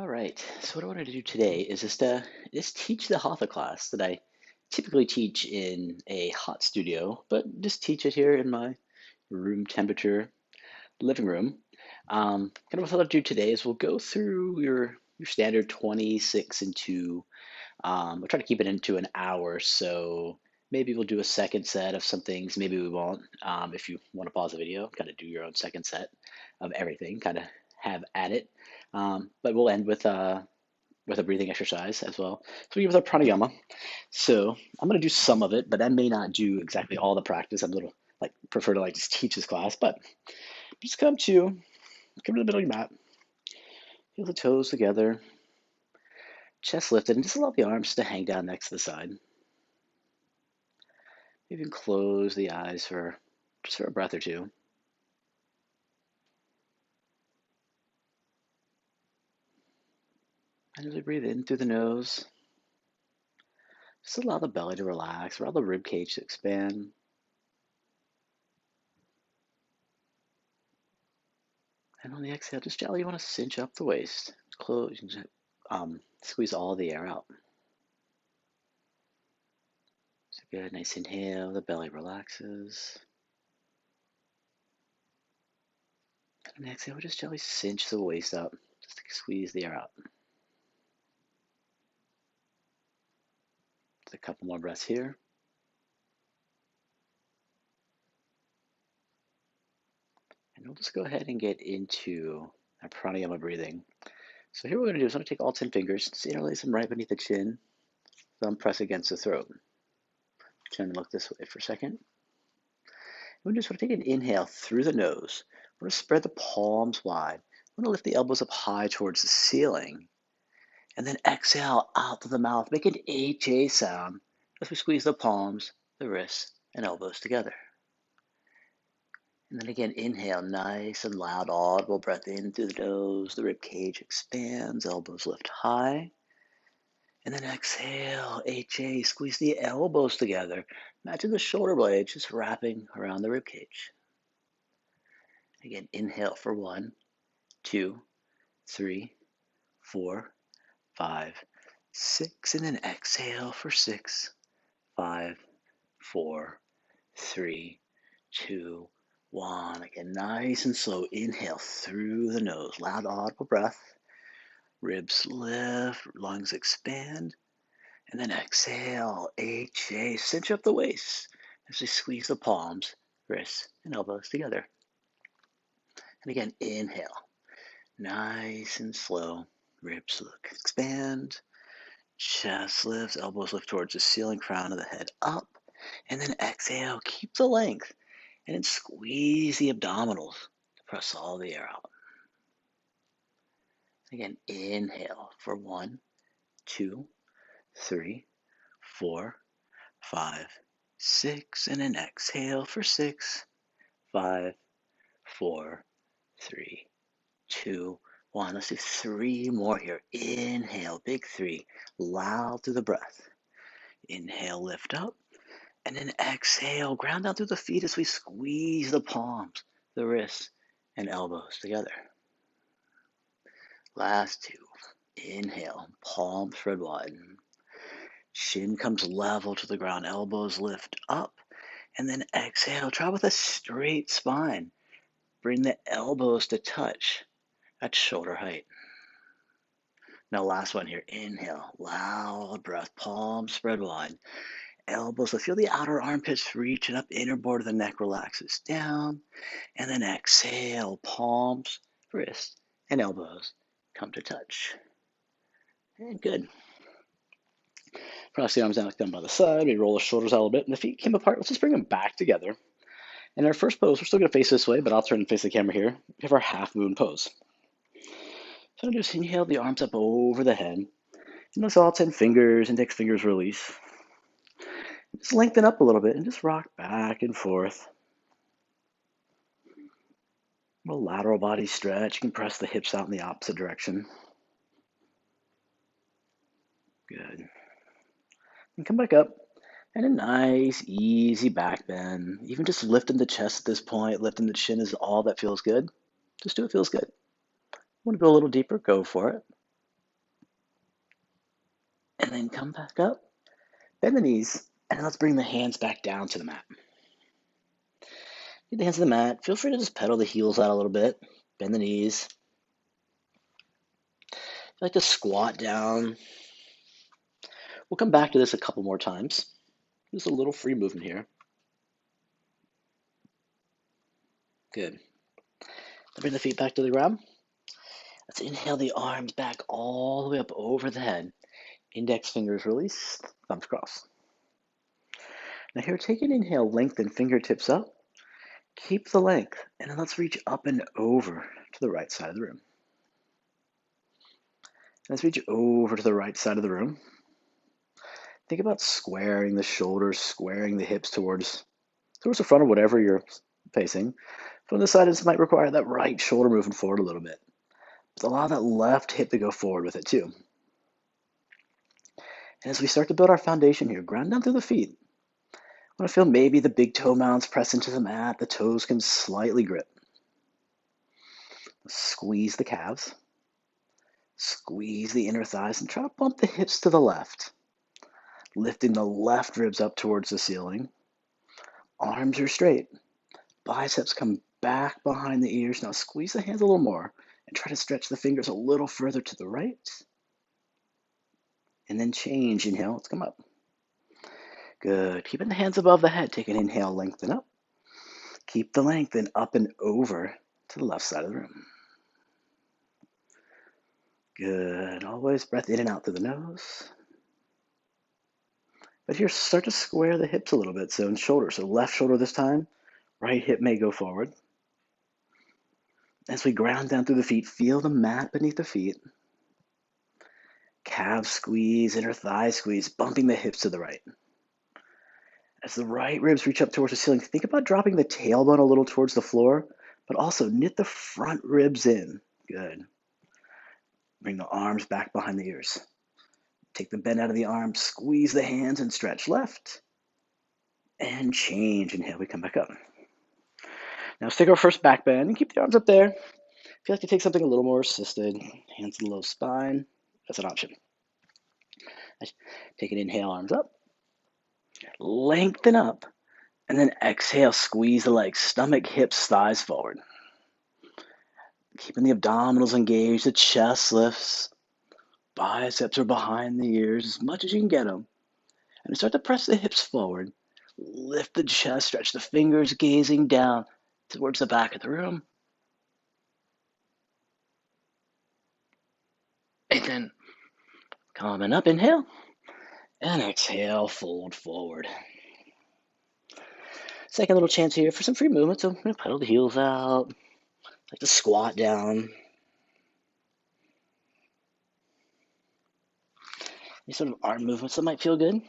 All right. So what I wanted to do today is just teach the Hatha class that I typically teach in a hot studio, but just teach it here in my room temperature living room. Kind of what I'll do today is we'll go through your standard 26 and 2. We'll try to keep it into an hour, so maybe we'll do a second set of some things. Maybe we won't. If you want to pause the video, kind of do your own second set of everything, kind of have at it. But we'll end with a breathing exercise as well. So we give with our pranayama. So I'm going to do some of it, but I may not do exactly all the practice. I'm a little like prefer to like just teach this class, but just come to the middle of your mat, feel the toes together, chest lifted, and just allow the arms to hang down next to the side. You can close the eyes for just for a breath or two. And as we breathe in through the nose, just allow the belly to relax, allow the rib cage to expand. And on the exhale, just gently you want to cinch up the waist. Close, squeeze all the air out. So good, nice inhale, the belly relaxes. And exhale, just gently cinch the waist up, just to squeeze the air out. Just a couple more breaths here. And we'll just go ahead and get into our pranayama breathing. So here what we're going to do is I'm going to take all 10 fingers, just interlace them right beneath the chin, thumb press against the throat. Turn and look this way for a second. We just want to take an inhale through the nose. We're going to spread the palms wide. We're going to lift the elbows up high towards the ceiling. And then exhale out through the mouth. Make an HA sound as we squeeze the palms, the wrists, and elbows together. And then again, inhale, nice and loud, audible breath in through the nose. The rib cage expands, elbows lift high. And then exhale, HA, squeeze the elbows together. Imagine the shoulder blades just wrapping around the rib cage. Again, inhale for 1, 2, 3, 4, 5, 6. And then exhale for 6, 5, 4, 3, 2, 1. Again, nice and slow. Inhale through the nose. Loud, audible breath. Ribs lift, lungs expand. And then exhale, HA, cinch up the waist as we squeeze the palms, wrists, and elbows together. And again, inhale, nice and slow. Ribs look, expand, chest lifts, elbows lift towards the ceiling, crown of the head up. And then exhale, keep the length. And then squeeze the abdominals to press all the air out. Again, inhale for 1, 2, 3, 4, 5, 6. And then exhale for 6, 5, 4, 3, 2, 1. Let's do 3 more here. Inhale, big 3, loud through the breath. Inhale, lift up. And then exhale, ground down through the feet as we squeeze the palms, the wrists, and elbows together. Last 2. Inhale, palms spread wide. Shin comes level to the ground, elbows lift up. And then exhale, try with a straight spine. Bring the elbows to touch at shoulder height. Now last one here, inhale, loud breath, palms spread wide. Elbows, so feel the outer armpits reaching up, inner border of the neck relaxes down. And then exhale, palms, wrists, and elbows come to touch. And good. Cross the arms out down by the side. We roll the shoulders out a little bit, and the feet came apart. Let's just bring them back together. In our first pose, we're still going to face this way, but I'll turn and face the camera here. We have our half moon pose. So I'm just inhale the arms up over the head. And notice all 10 fingers, index fingers release. Just lengthen up a little bit and just rock back and forth. A little lateral body stretch. You can press the hips out in the opposite direction. Good. And come back up. And a nice, easy back bend. Even just lifting the chest at this point, lifting the chin is all that feels good. Just do what feels good. Want to go a little deeper? Go for it. then come back up, bend the knees, and let's bring the hands back down to the mat. Get the hands to the mat. Feel free to just pedal the heels out a little bit. Bend the knees. If you like to squat down, we'll come back to this a couple more times. Just a little free movement here. Good. Bring the feet back to the ground. Let's inhale the arms back all the way up over the head. Index fingers release, thumbs cross. Now here, take an inhale, lengthen fingertips up. Keep the length, and then let's reach up and over to the right side of the room. Let's reach over to the right side of the room. Think about squaring the shoulders, squaring the hips towards the front of whatever you're facing. From the side, this might require that right shoulder moving forward a little bit. But allow that left hip to go forward with it too. And as we start to build our foundation here, ground down through the feet. I want to feel maybe the big toe mounds press into the mat. The toes can slightly grip. Squeeze the calves. Squeeze the inner thighs and try to bump the hips to the left. Lifting the left ribs up towards the ceiling. Arms are straight. Biceps come back behind the ears. Now squeeze the hands a little more and try to stretch the fingers a little further to the right. And then change. Inhale, let's come up. Good. Keeping the hands above the head. Take an inhale, lengthen up. Keep the length and up and over to the left side of the room. Good. Always breath in and out through the nose. But here, start to square the hips a little bit. So in shoulder, so left shoulder this time, right hip may go forward. As we ground down through the feet, feel the mat beneath the feet. Calf squeeze, inner thigh squeeze, bumping the hips to the right. As the right ribs reach up towards the ceiling, think about dropping the tailbone a little towards the floor, but also knit the front ribs in. Good. Bring the arms back behind the ears. Take the bend out of the arms, squeeze the hands and stretch left. And change. Inhale, we come back up. Now let's take our first back bend and keep the arms up there. If you like to take something a little more assisted, hands to the low spine, that's an option. Take an inhale, arms up. Lengthen up. And then exhale, squeeze the legs, stomach, hips, thighs forward. Keeping the abdominals engaged, the chest lifts. Biceps are behind the ears as much as you can get them. And start to press the hips forward. Lift the chest, stretch the fingers, gazing down towards the back of the room. And then coming up, inhale. And exhale, fold forward. Second little chance here for some free movement. So pedal the heels out. Like to squat down. These sort of arm movements that might feel good.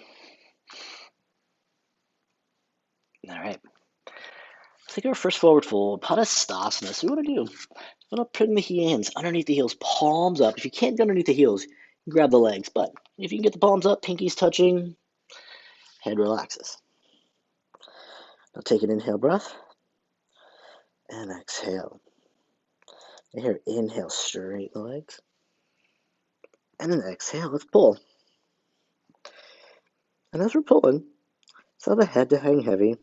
All right. Let's take our first forward fold, Padastasana. So what do? I'm going to put the hands underneath the heels, palms up. If you can't get underneath the heels, you grab the legs. But if you can get the palms up, pinkies touching, head relaxes. Now take an inhale breath and exhale. And here, inhale, straighten the legs. And then exhale, let's pull. And as we're pulling, allow the head to hang heavy.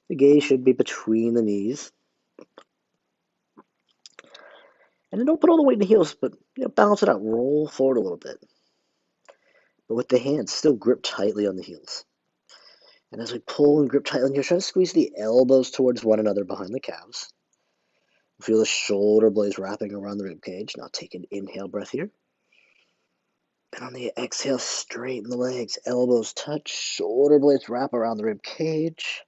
The gaze should be between the knees. And then don't put all the weight in the heels, but balance it out. Roll forward a little bit. But with the hands, still grip tightly on the heels. And as we pull and grip tightly on here, try to squeeze the elbows towards one another behind the calves. Feel the shoulder blades wrapping around the rib cage. Now take an inhale breath here. And on the exhale, straighten the legs. Elbows touch, shoulder blades wrap around the rib cage.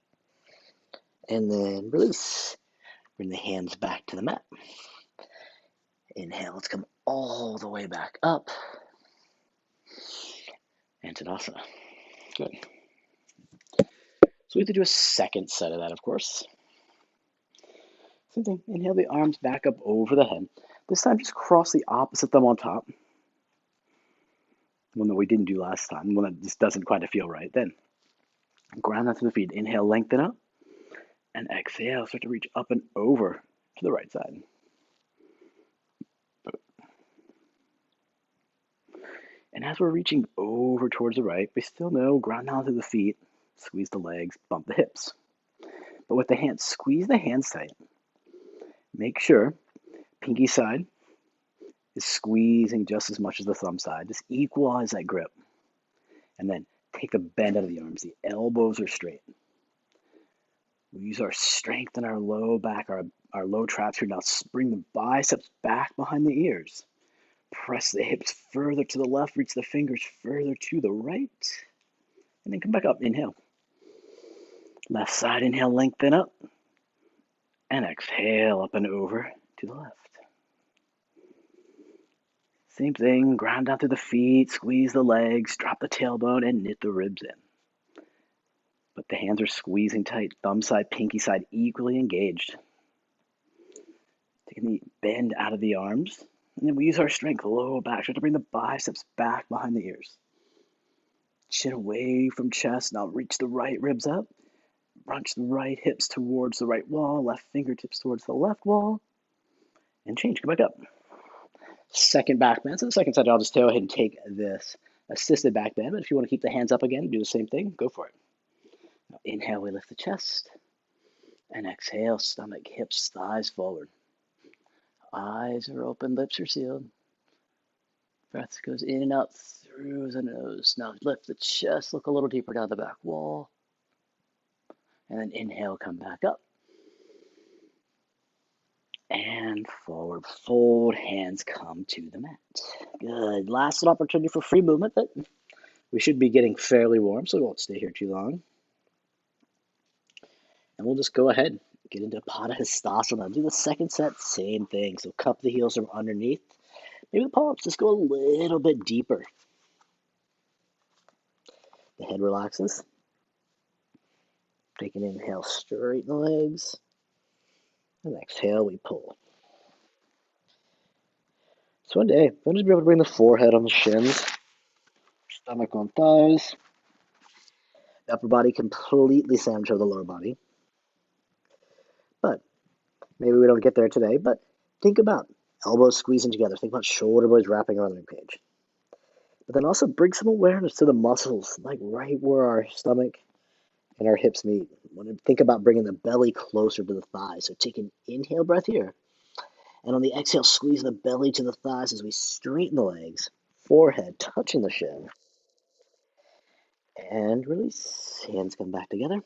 And then release. Bring the hands back to the mat. Inhale, let's come all the way back up. And Tadasana. Good. So we have to do a second set of that, of course. Same thing. Inhale the arms back up over the head. This time, just cross the opposite thumb on top. One that we didn't do last time. One that just doesn't quite feel right. Then ground that to the feet. Inhale, lengthen up. And exhale, start to reach up and over to the right side. as we're reaching over towards the right, we still know ground down through the feet, squeeze the legs, bump the hips. But with the hands, squeeze the hands tight. Make sure pinky side is squeezing just as much as the thumb side. Just equalize that grip. And then take the bend out of the arms. The elbows are straight. We use our strength in our low back, our low traps here. Now bring the biceps back behind the ears. Press the hips further to the left. Reach the fingers further to the right. And then come back up. Inhale. Left side, inhale, lengthen up. And exhale, up and over to the left. Same thing, ground down through the feet, squeeze the legs, drop the tailbone, and knit the ribs in. But the hands are squeezing tight, thumb side, pinky side, equally engaged. Taking the bend out of the arms, and then we use our strength, low back, try to bring the biceps back behind the ears. Chin away from chest, now reach the right ribs up, brunch the right hips towards the right wall, left fingertips towards the left wall, and change, come back up. Second back bend. So the second side, I'll just go ahead and take this assisted back bend. But if you want to keep the hands up again, do the same thing, go for it. Now, inhale, we lift the chest. And exhale, stomach, hips, thighs forward. Eyes are open, lips are sealed. Breath goes in and out through the nose. Now lift the chest, look a little deeper down the back wall. And then inhale, come back up. And forward fold, hands come to the mat. Good. Last opportunity for free movement, but we should be getting fairly warm, so we won't stay here too long. And we'll just go ahead, get into Padahastasana. Do the second set, same thing. So cup the heels from underneath. Maybe the palms just go a little bit deeper. The head relaxes. Take an inhale, straighten the legs. And exhale, we pull. So one day, I'm just be able to bring the forehead on the shins, stomach on thighs, the upper body completely centered to the lower body. But maybe we don't get there today, but think about elbows squeezing together. Think about shoulder blades wrapping around the ribcage. But then also bring some awareness to the muscles, like right where our stomach and our hips meet. Think about bringing the belly closer to the thighs. So take an inhale breath here. And on the exhale, squeeze the belly to the thighs as we straighten the legs, forehead touching the shin. And release. Hands come back together.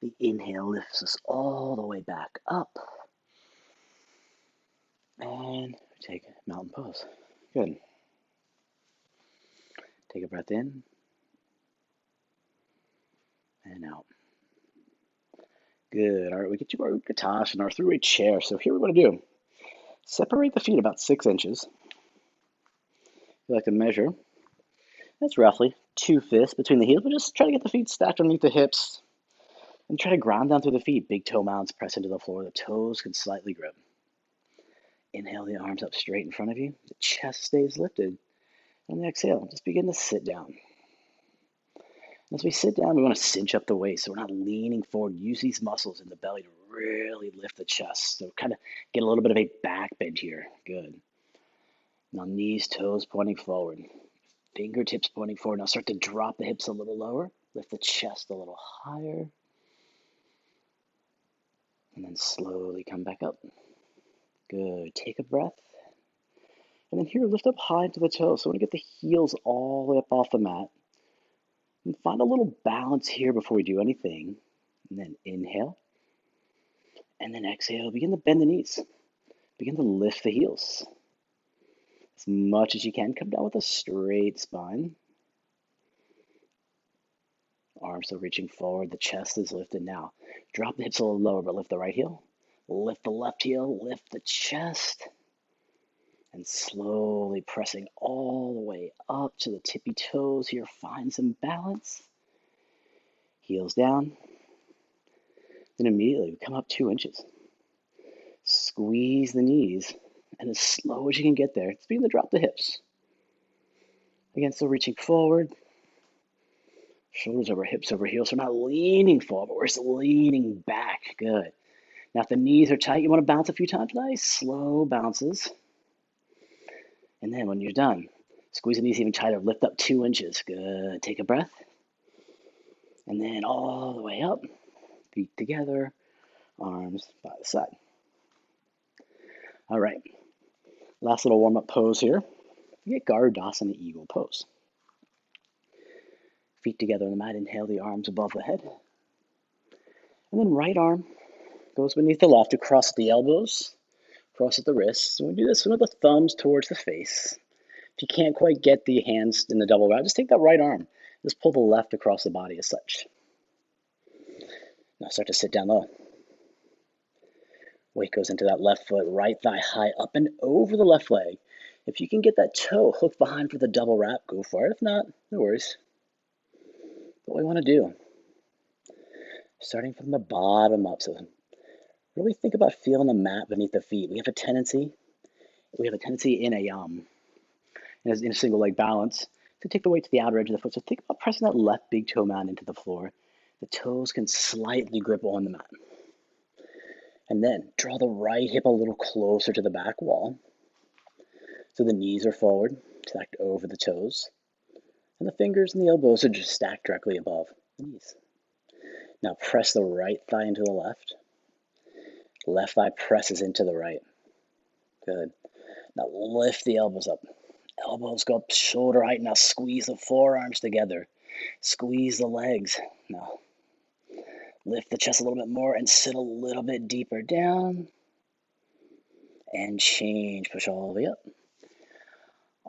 The inhale lifts us all the way back up. And take a mountain pose. Good. Take a breath in. And out. Good. All right, we get to our Utkatasana, our three-way chair. So here we're going to do, separate the feet about 6 inches. If you like to measure, that's roughly 2 fists between the heels, but just try to get the feet stacked underneath the hips and try to ground down through the feet. Big toe mounds press into the floor. The toes can slightly grip. Inhale the arms up straight in front of you. The chest stays lifted. On the exhale, just begin to sit down. As we sit down, we want to cinch up the waist so we're not leaning forward. Use these muscles in the belly to really lift the chest. So kind of get a little bit of a back bend here. Good. Now knees, toes pointing forward. Fingertips pointing forward. Now start to drop the hips a little lower. Lift the chest a little higher. And then slowly come back up. Good. Take a breath. And then here, lift up high to the toes. So I want to get the heels all the way up off the mat. And find a little balance here before we do anything. And then inhale. And then exhale. Begin to bend the knees. Begin to lift the heels. As much as you can, come down with a straight spine. Arms still reaching forward. The chest is lifted now. Drop the hips a little lower, but lift the right heel. Lift the left heel. Lift the chest. And slowly pressing all the way up to the tippy toes here. Find some balance. Heels down. Then immediately we come up 2 inches. Squeeze the knees. And as slow as you can get there, just begin to drop the hips. Again, still reaching forward. Shoulders over hips over heels. So we're not leaning forward, but we're just leaning back. Good. Now if the knees are tight, you want to bounce a few times. Nice, slow bounces. And then when you're done, Squeeze the knees even tighter. Lift up 2 inches. Good. Take a breath. And then all the way up. Feet together. Arms by the side. All right. Last little warm-up pose here. You get Garudasana Eagle pose. Feet together on the mat. Inhale the arms above the head. And then right arm goes beneath the left, across the elbows, across at the wrists. So we do this with the thumbs towards the face. If you can't quite get the hands in the double wrap, just take that right arm. Just pull the left across the body as such. Now start to sit down low. Weight goes into that left foot, right thigh high up and over the left leg. If you can get that toe hooked behind for the double wrap, go for it. If not, no worries. What we want to do, starting from the bottom up. So really think about feeling the mat beneath the feet. We have a tendency in a single leg balance to take the weight to the outer edge of the foot. So think about pressing that left big toe mound into the floor. The toes can slightly grip on the mat. And then draw the right hip a little closer to the back wall. So the knees are forward, stacked over the toes. And the fingers and the elbows are just stacked directly above the knees. Now press the right thigh into the left. Left thigh presses into the right. Good. Now lift the elbows up. Elbows go up shoulder height. Now squeeze the forearms together. Squeeze the legs. Now lift the chest a little bit more and sit a little bit deeper down. And change. Push all the way up.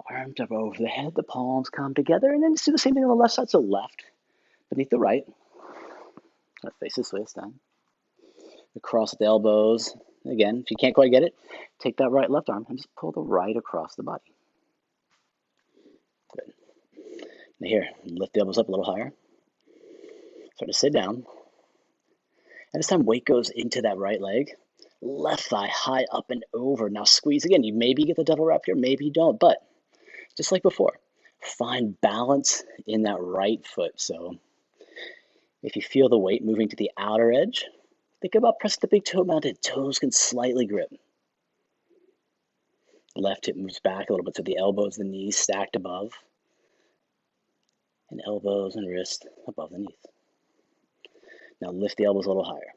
Arms up over the head. The palms come together. And then just do the same thing on the left side. So left beneath the right. Left face this way this time. Across the elbows. Again, if you can't quite get it, take that right left arm and just pull the right across the body. Good. Now here, lift the elbows up a little higher. Start to sit down. And this time weight goes into that right leg. Left thigh high up and over. Now squeeze again. You maybe get the double wrap here, maybe you don't. But just like before, find balance in that right foot. So if you feel the weight moving to the outer edge, think about pressing the big toe mounted. Toes can slightly grip. Left hip moves back a little bit, so the elbows, the knees stacked above. And elbows and wrists above the knees. Now lift the elbows a little higher.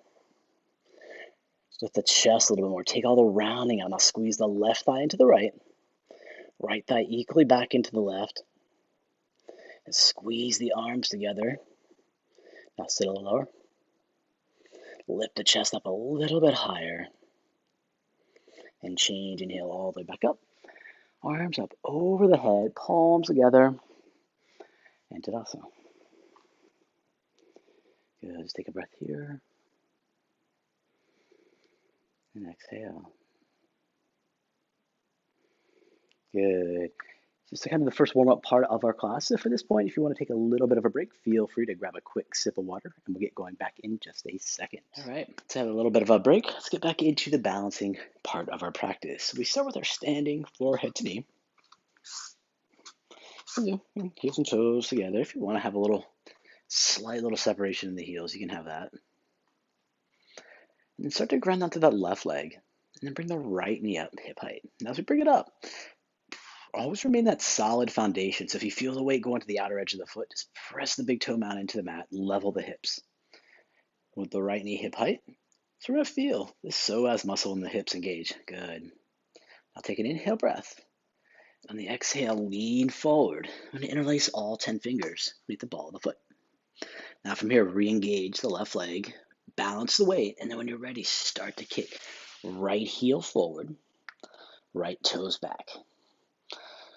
Lift the chest a little bit more. Take all the rounding out. Now squeeze the left thigh into the right. Right thigh equally back into the left. And squeeze the arms together. Now sit a little lower. Lift the chest up a little bit higher. And change. Inhale all the way back up. Arms up over the head. Palms together. And Tadasana. Good. Just take a breath here. And exhale. Good. Just kind of the first warm-up part of our class. So for this point, if you want to take a little bit of a break, feel free to grab a quick sip of water, and we'll get going back in just a second. All right, let's have a little bit of a break. Let's get back into the balancing part of our practice. So we start with our standing floor head to knee. Heels and toes together. If you want to have a slight little separation in the heels, you can have that. And then start to grind onto that left leg, and then bring the right knee up hip height. Now as we bring it up, always remain that solid foundation. So if you feel the weight going to the outer edge of the foot, just press the big toe mound into the mat, level the hips. With the right knee hip height, so we're going to feel this psoas muscle in the hips engage. Good. Now take an inhale breath. On the exhale, lean forward. I'm going to interlace all 10 fingers beneath the ball of the foot. Now from here, re-engage the left leg, balance the weight, and then when you're ready, start to kick. Right heel forward, right toes back.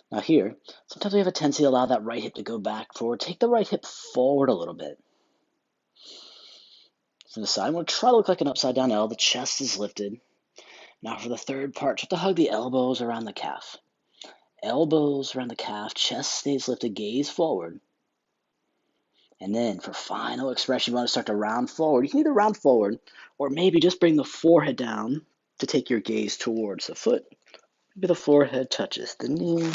Now here, sometimes we have a tendency to allow that right hip to go back forward. Take the right hip forward a little bit. To the side, I'm going to try to look like an upside down L. The chest is lifted. Now for the third part, try to hug the elbows around the calf. Elbows around the calf, chest stays lifted, gaze forward. And then for final expression, you want to start to round forward. You can either round forward or maybe just bring the forehead down to take your gaze towards the foot. Maybe the forehead touches the knee.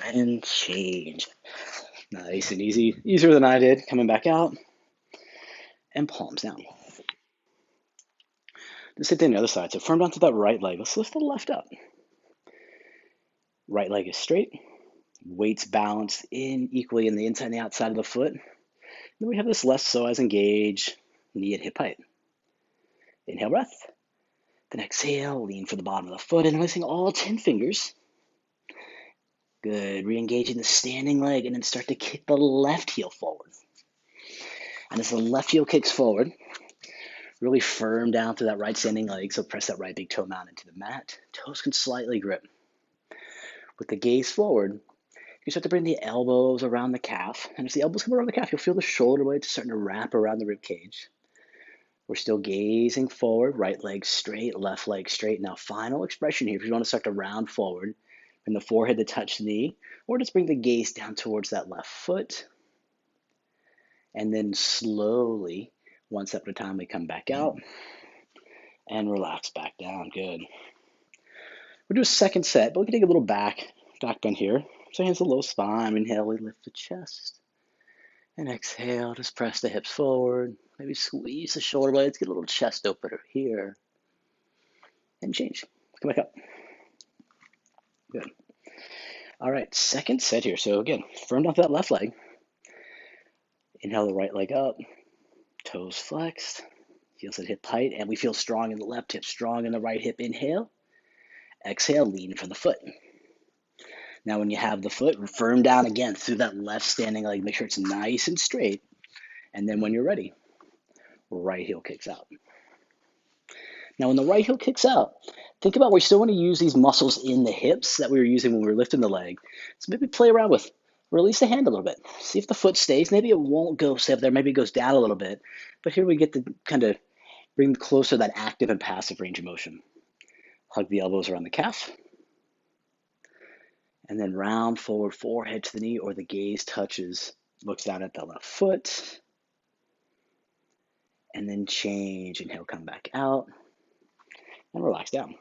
And change. Nice and easy. Easier than I did. Coming back out. And palms down. The same thing on the other side. So firm down to that right leg. Let's lift the left up. Right leg is straight. Weights balanced in equally in the inside and the outside of the foot. Then we have this left psoas engaged, knee at hip height. Inhale, breath. Then exhale, lean for the bottom of the foot and releasing all 10 fingers. Good. Re-engaging the standing leg and then start to kick the left heel forward. And as the left heel kicks forward, really firm down through that right standing leg. So press that right big toe mound into the mat. Toes can slightly grip. With the gaze forward, you start to bring the elbows around the calf. And as the elbows come around the calf, you'll feel the shoulder blades starting to wrap around the rib cage. We're still gazing forward, right leg straight, left leg straight. Now, final expression here. If you want to start to round forward, bring the forehead to touch the knee, or just bring the gaze down towards that left foot. And then slowly, one step at a time, we come back out and relax back down. Good. We'll do a second set, but we can take a little back bend here. So hands to the low spine. Inhale, we lift the chest. And exhale, just press the hips forward. Maybe squeeze the shoulder blades, get a little chest opener here. And change. Come back up. Good. All right, second set here. So again, firm down to that left leg. Inhale the right leg up. Toes flexed. Heels at hip height. And we feel strong in the left hip, strong in the right hip. Inhale. Exhale, lean for the foot. Now when you have the foot, firm down again through that left standing leg. Make sure it's nice and straight. And then when you're ready, right heel kicks out. Now when the right heel kicks out, think about we still want to use these muscles in the hips that we were using when we were lifting the leg. So maybe play around with, release the hand a little bit. See if the foot stays. Maybe it won't go stay up there. Maybe it goes down a little bit. But here we get to kind of bring closer that active and passive range of motion. Hug the elbows around the calf. And then round forward, forehead to the knee, or the gaze touches, looks down at the left foot. And then change. Inhale, come back out. And relax down.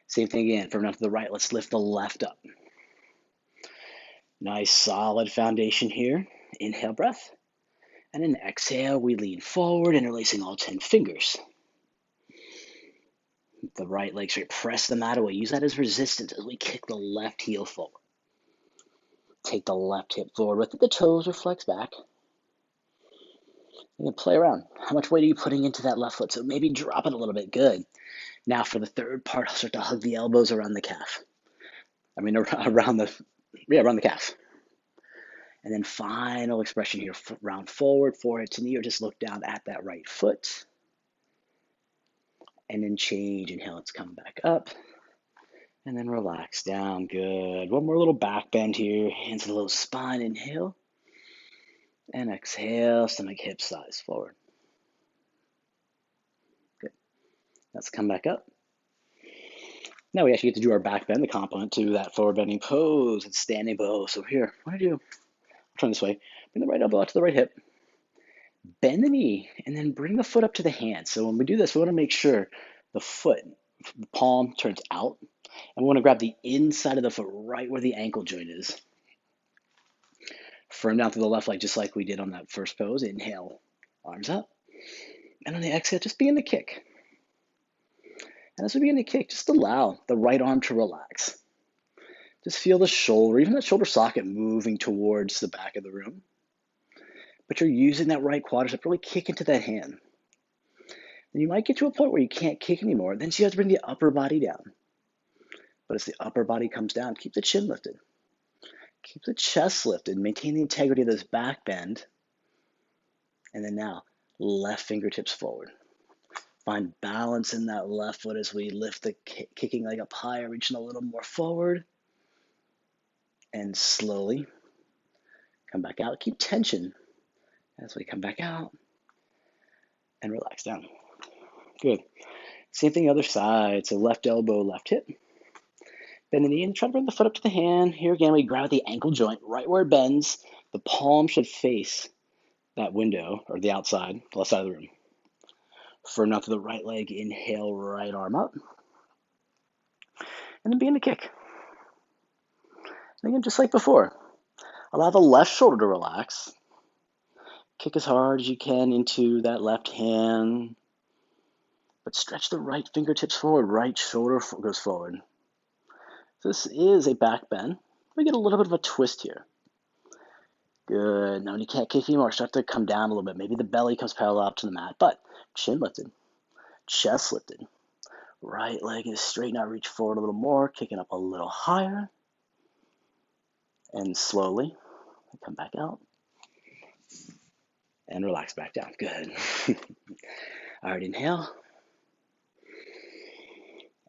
Same thing again. Firm enough to the right. Let's lift the left up. Nice solid foundation here. Inhale, breath. And then exhale, we lean forward and releasing all 10 fingers. The right leg straight. Press the mat away. Use that as resistance as we kick the left heel forward. Take the left hip forward with it. The toes are flexed back. You can play around. How much weight are you putting into that left foot? So maybe drop it a little bit. Good. Now for the third part, I'll start to hug the elbows around the calf. Around the calf. And then final expression here, round forward, forehead to knee, or just look down at that right foot. And then change. Inhale, let's come back up. And then relax down. Good. One more little back bend here. Hands to the low spine. Inhale. And exhale. Stomach, hips, thighs forward. Good. Let's come back up. Now we actually get to do our back bend, the complement to that forward bending pose and standing pose. So here, what do I do? Turn this way. Bring the right elbow out to the right hip. Bend the knee, and then bring the foot up to the hand. So when we do this, we want to make sure the palm turns out. And we want to grab the inside of the foot right where the ankle joint is. Firm down to the left leg, just like we did on that first pose. Inhale, arms up. And on the exhale, just begin to kick. And as we begin to kick, just allow the right arm to relax. Just feel the shoulder, even that shoulder socket moving towards the back of the room. But you're using that right quadricep, really kick into that hand. And you might get to a point where you can't kick anymore. Then you have to bring the upper body down. But as the upper body comes down, keep the chin lifted. Keep the chest lifted. Maintain the integrity of this back bend. And then now, left fingertips forward. Find balance in that left foot as we lift the kicking leg up higher, reaching a little more forward. And slowly come back out. Keep tension as we come back out. And relax down. Good. Same thing other side. So left elbow, left hip. Bend the knee and try to bring the foot up to the hand. Here again, we grab the ankle joint right where it bends. The palm should face that window or the outside, the left side of the room. Firm up to the right leg. Inhale, right arm up. And then begin to kick. And again, just like before, allow the left shoulder to relax. Kick as hard as you can into that left hand. But stretch the right fingertips forward. Right shoulder goes forward. So this is a back bend. We get a little bit of a twist here. Good. Now when you can't kick anymore, start to come down a little bit. Maybe the belly comes parallel up to the mat, but chin lifted, chest lifted. Right leg is straight. Now reach forward a little more, kicking up a little higher. And slowly come back out. And relax back down. Good. All right, inhale.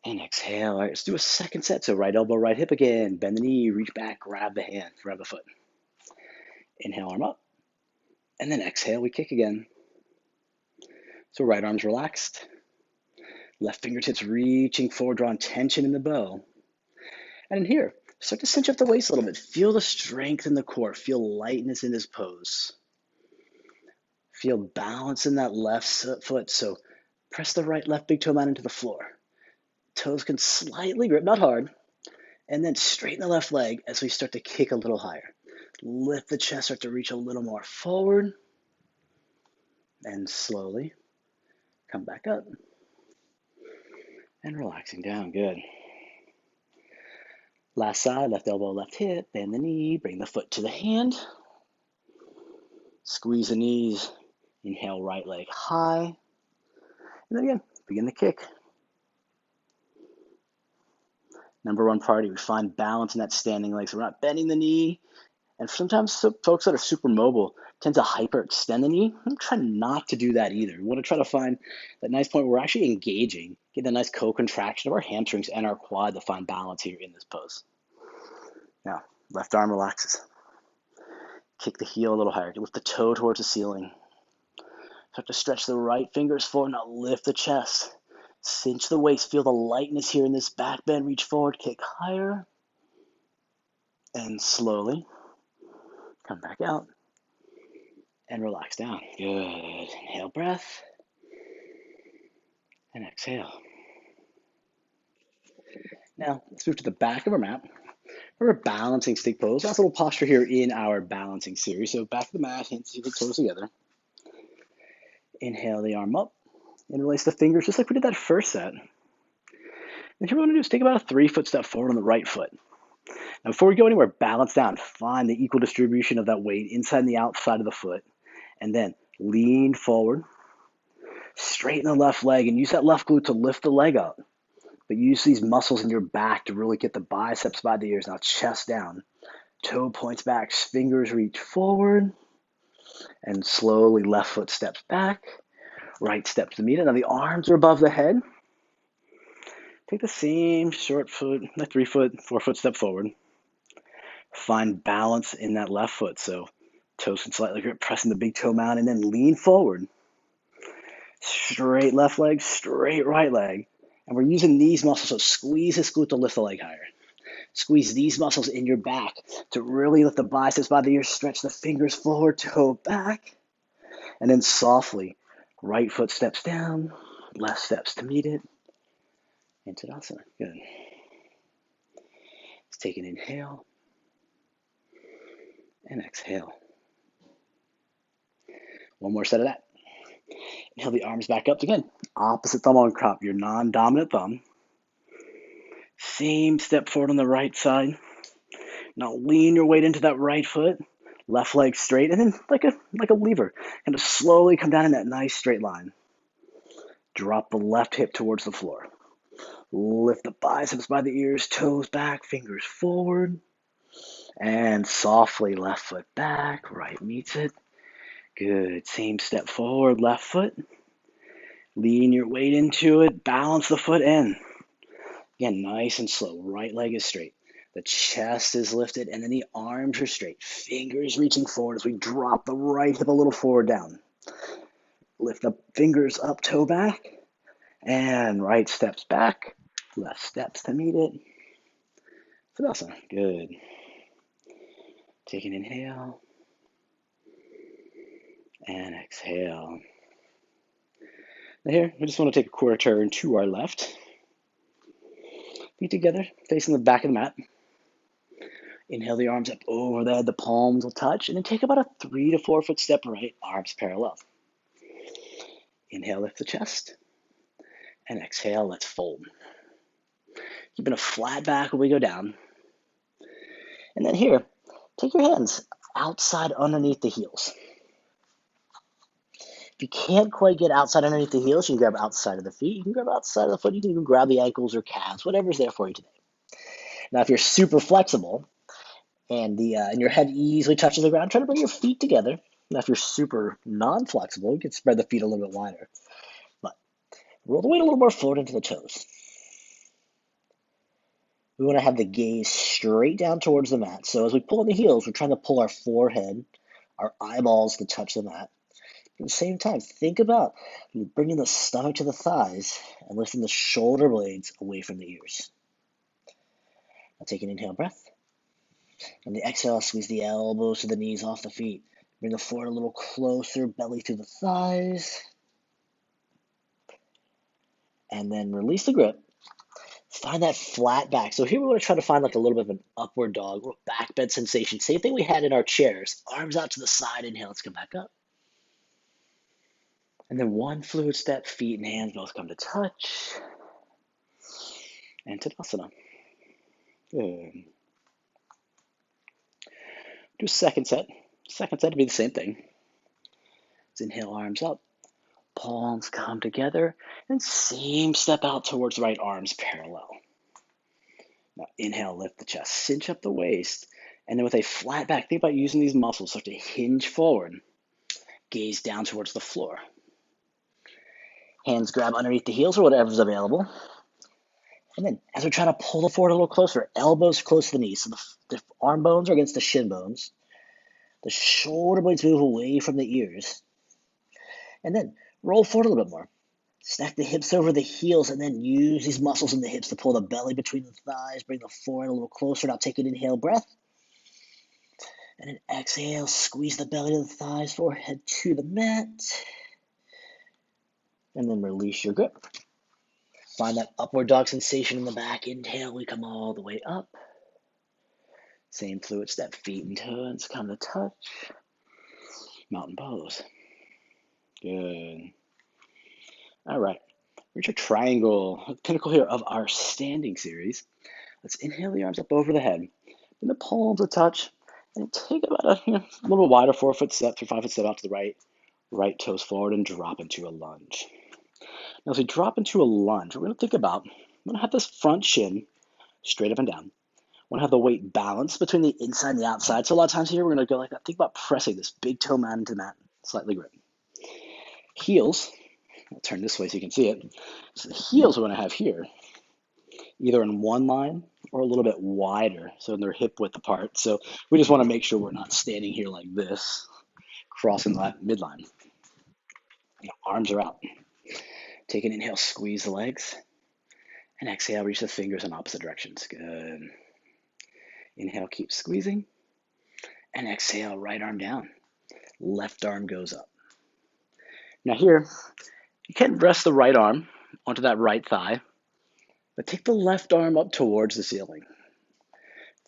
And exhale. All right, let's do a second set. So right elbow, right hip again. Bend the knee, reach back, grab the hand, grab the foot. Inhale, arm up. And then exhale, we kick again. So right arm's relaxed. Left fingertips reaching forward, drawing tension in the bow. And in here, start to cinch up the waist a little bit. Feel the strength in the core. Feel lightness in this pose. Feel balance in that left foot. So press the left big toe mat into the floor. Toes can slightly grip, not hard. And then straighten the left leg as we start to kick a little higher. Lift the chest, start to reach a little more forward. And slowly come back up. And relaxing down, good. Last side, left elbow, left hip, bend the knee, bring the foot to the hand. Squeeze the knees, inhale right leg high. And then again, begin the kick. Number one priority, we find balance in that standing leg. So we're not bending the knee. And sometimes folks that are super mobile tend to hyperextend the knee. I'm trying not to do that either. We want to try to find that nice point where we're actually engaging, get a nice co-contraction of our hamstrings and our quad to find balance here in this pose. Now, left arm relaxes. Kick the heel a little higher. Lift the toe towards the ceiling. Start to stretch the right fingers forward. Now lift the chest. Cinch the waist. Feel the lightness here in this back bend. Reach forward, kick higher. And slowly come back out. And relax down. Good. Inhale, breath. And exhale. Now, let's move to the back of our mat. For a balancing stick pose. Last little posture here in our balancing series. So back of the mat, hands and toes together. Inhale the arm up. And release the fingers just like we did that first set. And here what we're going to do is take about a 3-foot step forward on the right foot. Now, before we go anywhere, balance down. Find the equal distribution of that weight inside and the outside of the foot. And then lean forward. Straighten the left leg and use that left glute to lift the leg up. But use these muscles in your back to really get the biceps by the ears. Now chest down. Toe points back. Fingers reach forward. And slowly left foot steps back. Right steps to meet it. Now the arms are above the head. Take the same short foot, 3-foot, 4-foot step forward. Find balance in that left foot. So toes can slightly grip, pressing the big toe mat, and then lean forward. Straight left leg, straight right leg. And we're using these muscles, so squeeze this glute to lift the leg higher. Squeeze these muscles in your back to really lift the biceps by the ears, stretch the fingers forward, toe back. And then softly, right foot steps down, left steps to meet it. Into Tadasana. Good. Let's take an inhale and exhale. One more set of that. Inhale the arms back up again. Opposite thumb on crop, your non-dominant thumb. Same step forward on the right side. Now lean your weight into that right foot. Left leg straight, and then like a lever. And to slowly come down in that nice straight line. Drop the left hip towards the floor. Lift the biceps by the ears, toes back, fingers forward. And softly left foot back, right meets it. Good. Same step forward, left foot. Lean your weight into it, balance the foot in. Again, nice and slow. Right leg is straight. The chest is lifted, and then the arms are straight. Fingers reaching forward as we drop the right hip a little forward down. Lift the fingers up, toe back. And right steps back. Left steps to meet it. Tadasana. Good. Take an inhale. And exhale. Now here, we just want to take a quarter turn to our left. Feet together, facing the back of the mat. Inhale the arms up over the head, the palms will touch, and then take about a 3 to 4 foot step right, arms parallel. Inhale, lift the chest, and exhale, let's fold. Keeping a flat back when we go down. And then here, take your hands outside underneath the heels. If you can't quite get outside underneath the heels, you can grab outside of the feet. You can grab outside of the foot. You can even grab the ankles or calves, whatever's there for you today. Now, if you're super flexible and your head easily touches the ground, try to bring your feet together. Now, if you're super non-flexible, you can spread the feet a little bit wider. But roll the weight a little more forward into the toes. We want to have the gaze straight down towards the mat. So as we pull on the heels, we're trying to pull our forehead, our eyeballs to touch the mat. At the same time, think about bringing the stomach to the thighs and lifting the shoulder blades away from the ears. Now take an inhale breath. On the exhale, squeeze the elbows to the knees off the feet. Bring the forehead a little closer, belly to the thighs. And then release the grip. Find that flat back. So here we want to try to find like a little bit of an upward dog, or back bend sensation. Same thing we had in our chairs. Arms out to the side. Inhale. Let's come back up. And then one fluid step, feet and hands both come to touch. And Tadasana. Good. Do a second set. Second set to be the same thing. Let's inhale, arms up. Palms come together. And same step out towards right arms parallel. Now inhale, lift the chest, cinch up the waist. And then with a flat back, think about using these muscles. Start to hinge forward. Gaze down towards the floor. Hands grab underneath the heels or whatever's available. And then as we try to pull the forward a little closer, elbows close to the knees. So the arm bones are against the shin bones. The shoulder blades move away from the ears. And then roll forward a little bit more. Stack the hips over the heels and then use these muscles in the hips to pull the belly between the thighs. Bring the forehead a little closer. Now take an inhale breath. And then exhale, squeeze the belly to the thighs, forehead to the mat. And then release your grip. Find that upward dog sensation in the back. Inhale, we come all the way up. Same fluid step, feet and toes come to touch. Mountain pose. Good. All right. Reach a triangle, pinnacle here of our standing series. Let's inhale the arms up over the head. Bring the palms to touch. And take about a little wider 4-foot step through 5-foot step out to the right. Right toes forward and drop into a lunge. Now, as we drop into a lunge, we're going to think about, we're going to have this front shin straight up and down. We want to have the weight balanced between the inside and the outside. So a lot of times here, we're going to go like that. Think about pressing this big toe mat into the mat. Slightly grip. Heels, I'll turn this way so you can see it. So the heels we're going to have here, either in one line or a little bit wider, so they're hip width apart. So we just want to make sure we're not standing here like this, crossing that midline. Arms are out. Take an inhale, squeeze the legs. And exhale, reach the fingers in opposite directions. Good. Inhale, keep squeezing. And exhale, right arm down. Left arm goes up. Now here, you can rest the right arm onto that right thigh, but take the left arm up towards the ceiling.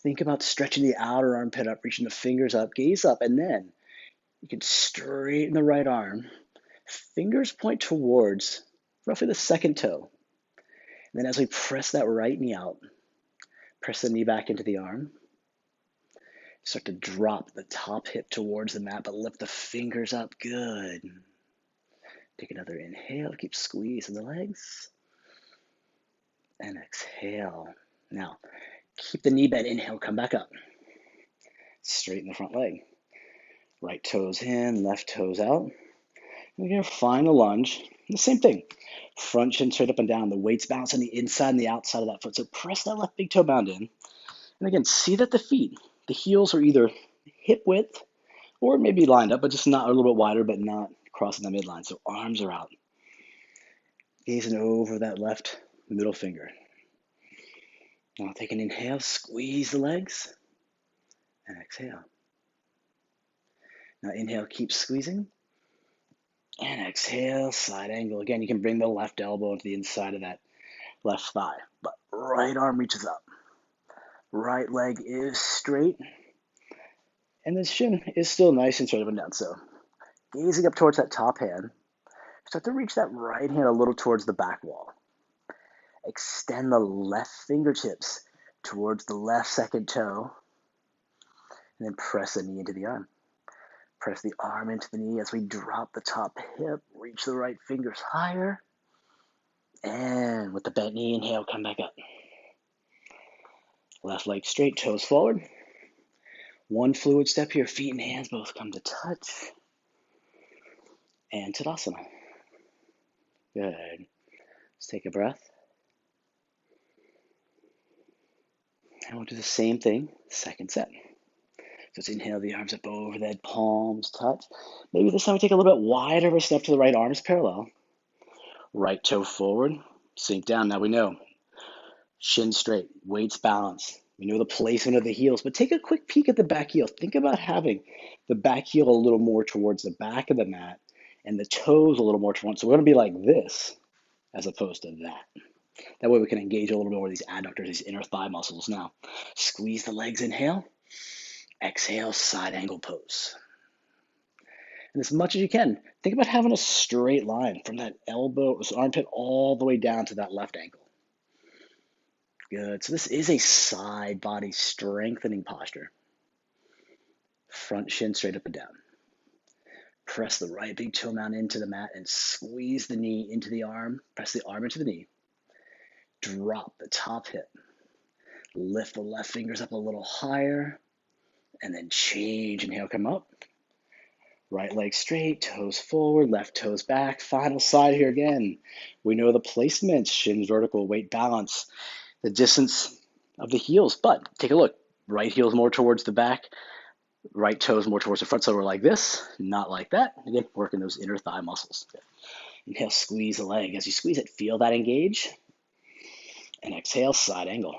Think about stretching the outer armpit up, reaching the fingers up, gaze up, and then you can straighten the right arm. Fingers point towards roughly the second toe. And then as we press that right knee out, press the knee back into the arm. Start to drop the top hip towards the mat, but lift the fingers up. Good. Take another inhale. Keep squeezing the legs. And exhale. Now, keep the knee bend. Inhale, come back up. Straighten the front leg. Right toes in, left toes out. We're going to find a lunge. The same thing. Front shin straight up and down. The weight's balanced on the inside and the outside of that foot. So press that left big toe mound in. And again, see that the feet, the heels are either hip width or maybe lined up, but just not a little bit wider, but not crossing the midline. So arms are out. Gazing over that left middle finger. Now take an inhale, squeeze the legs, and exhale. Now inhale, keep squeezing, and exhale, side angle. Again, you can bring the left elbow into the inside of that left thigh, but right arm reaches up. Right leg is straight, and the shin is still nice and straight up and down. So gazing up towards that top hand, start to reach that right hand a little towards the back wall. Extend the left fingertips towards the left second toe, and then press the knee into the arm. Press the arm into the knee as we drop the top hip, reach the right fingers higher, and with the bent knee, inhale, come back up. Left leg straight, toes forward. One fluid step here, feet and hands both come to touch. And Tadasana. Good. Let's take a breath. And we'll do the same thing, second set. So let's inhale the arms up over the head, palms touch. Maybe this time we take a little bit wider of a step to the right, arms parallel. Right toe forward, sink down. Now we know, shin straight, weights balanced. We know the placement of the heels, but take a quick peek at the back heel. Think about having the back heel a little more towards the back of the mat and the toes a little more towards. So we're going to be like this as opposed to that. That way we can engage a little bit more of these adductors, these inner thigh muscles. Now, squeeze the legs, inhale. Exhale, side angle pose. And as much as you can, think about having a straight line from that elbow, armpit, all the way down to that left ankle. Good. So this is a side body strengthening posture. Front shin straight up and down. Press the right big toe mound into the mat and squeeze the knee into the arm. Press the arm into the knee. Drop the top hip. Lift the left fingers up a little higher. And then change. Inhale, come up. Right leg straight, toes forward, left toes back. Final side here again. We know the placement, shins vertical, weight balance, the distance of the heels. But take a look. Right heel's more towards the back. Right toes more towards the front. So we're like this, not like that. Again, working those inner thigh muscles. Inhale, squeeze the leg. As you squeeze it, feel that engage. And exhale, side angle.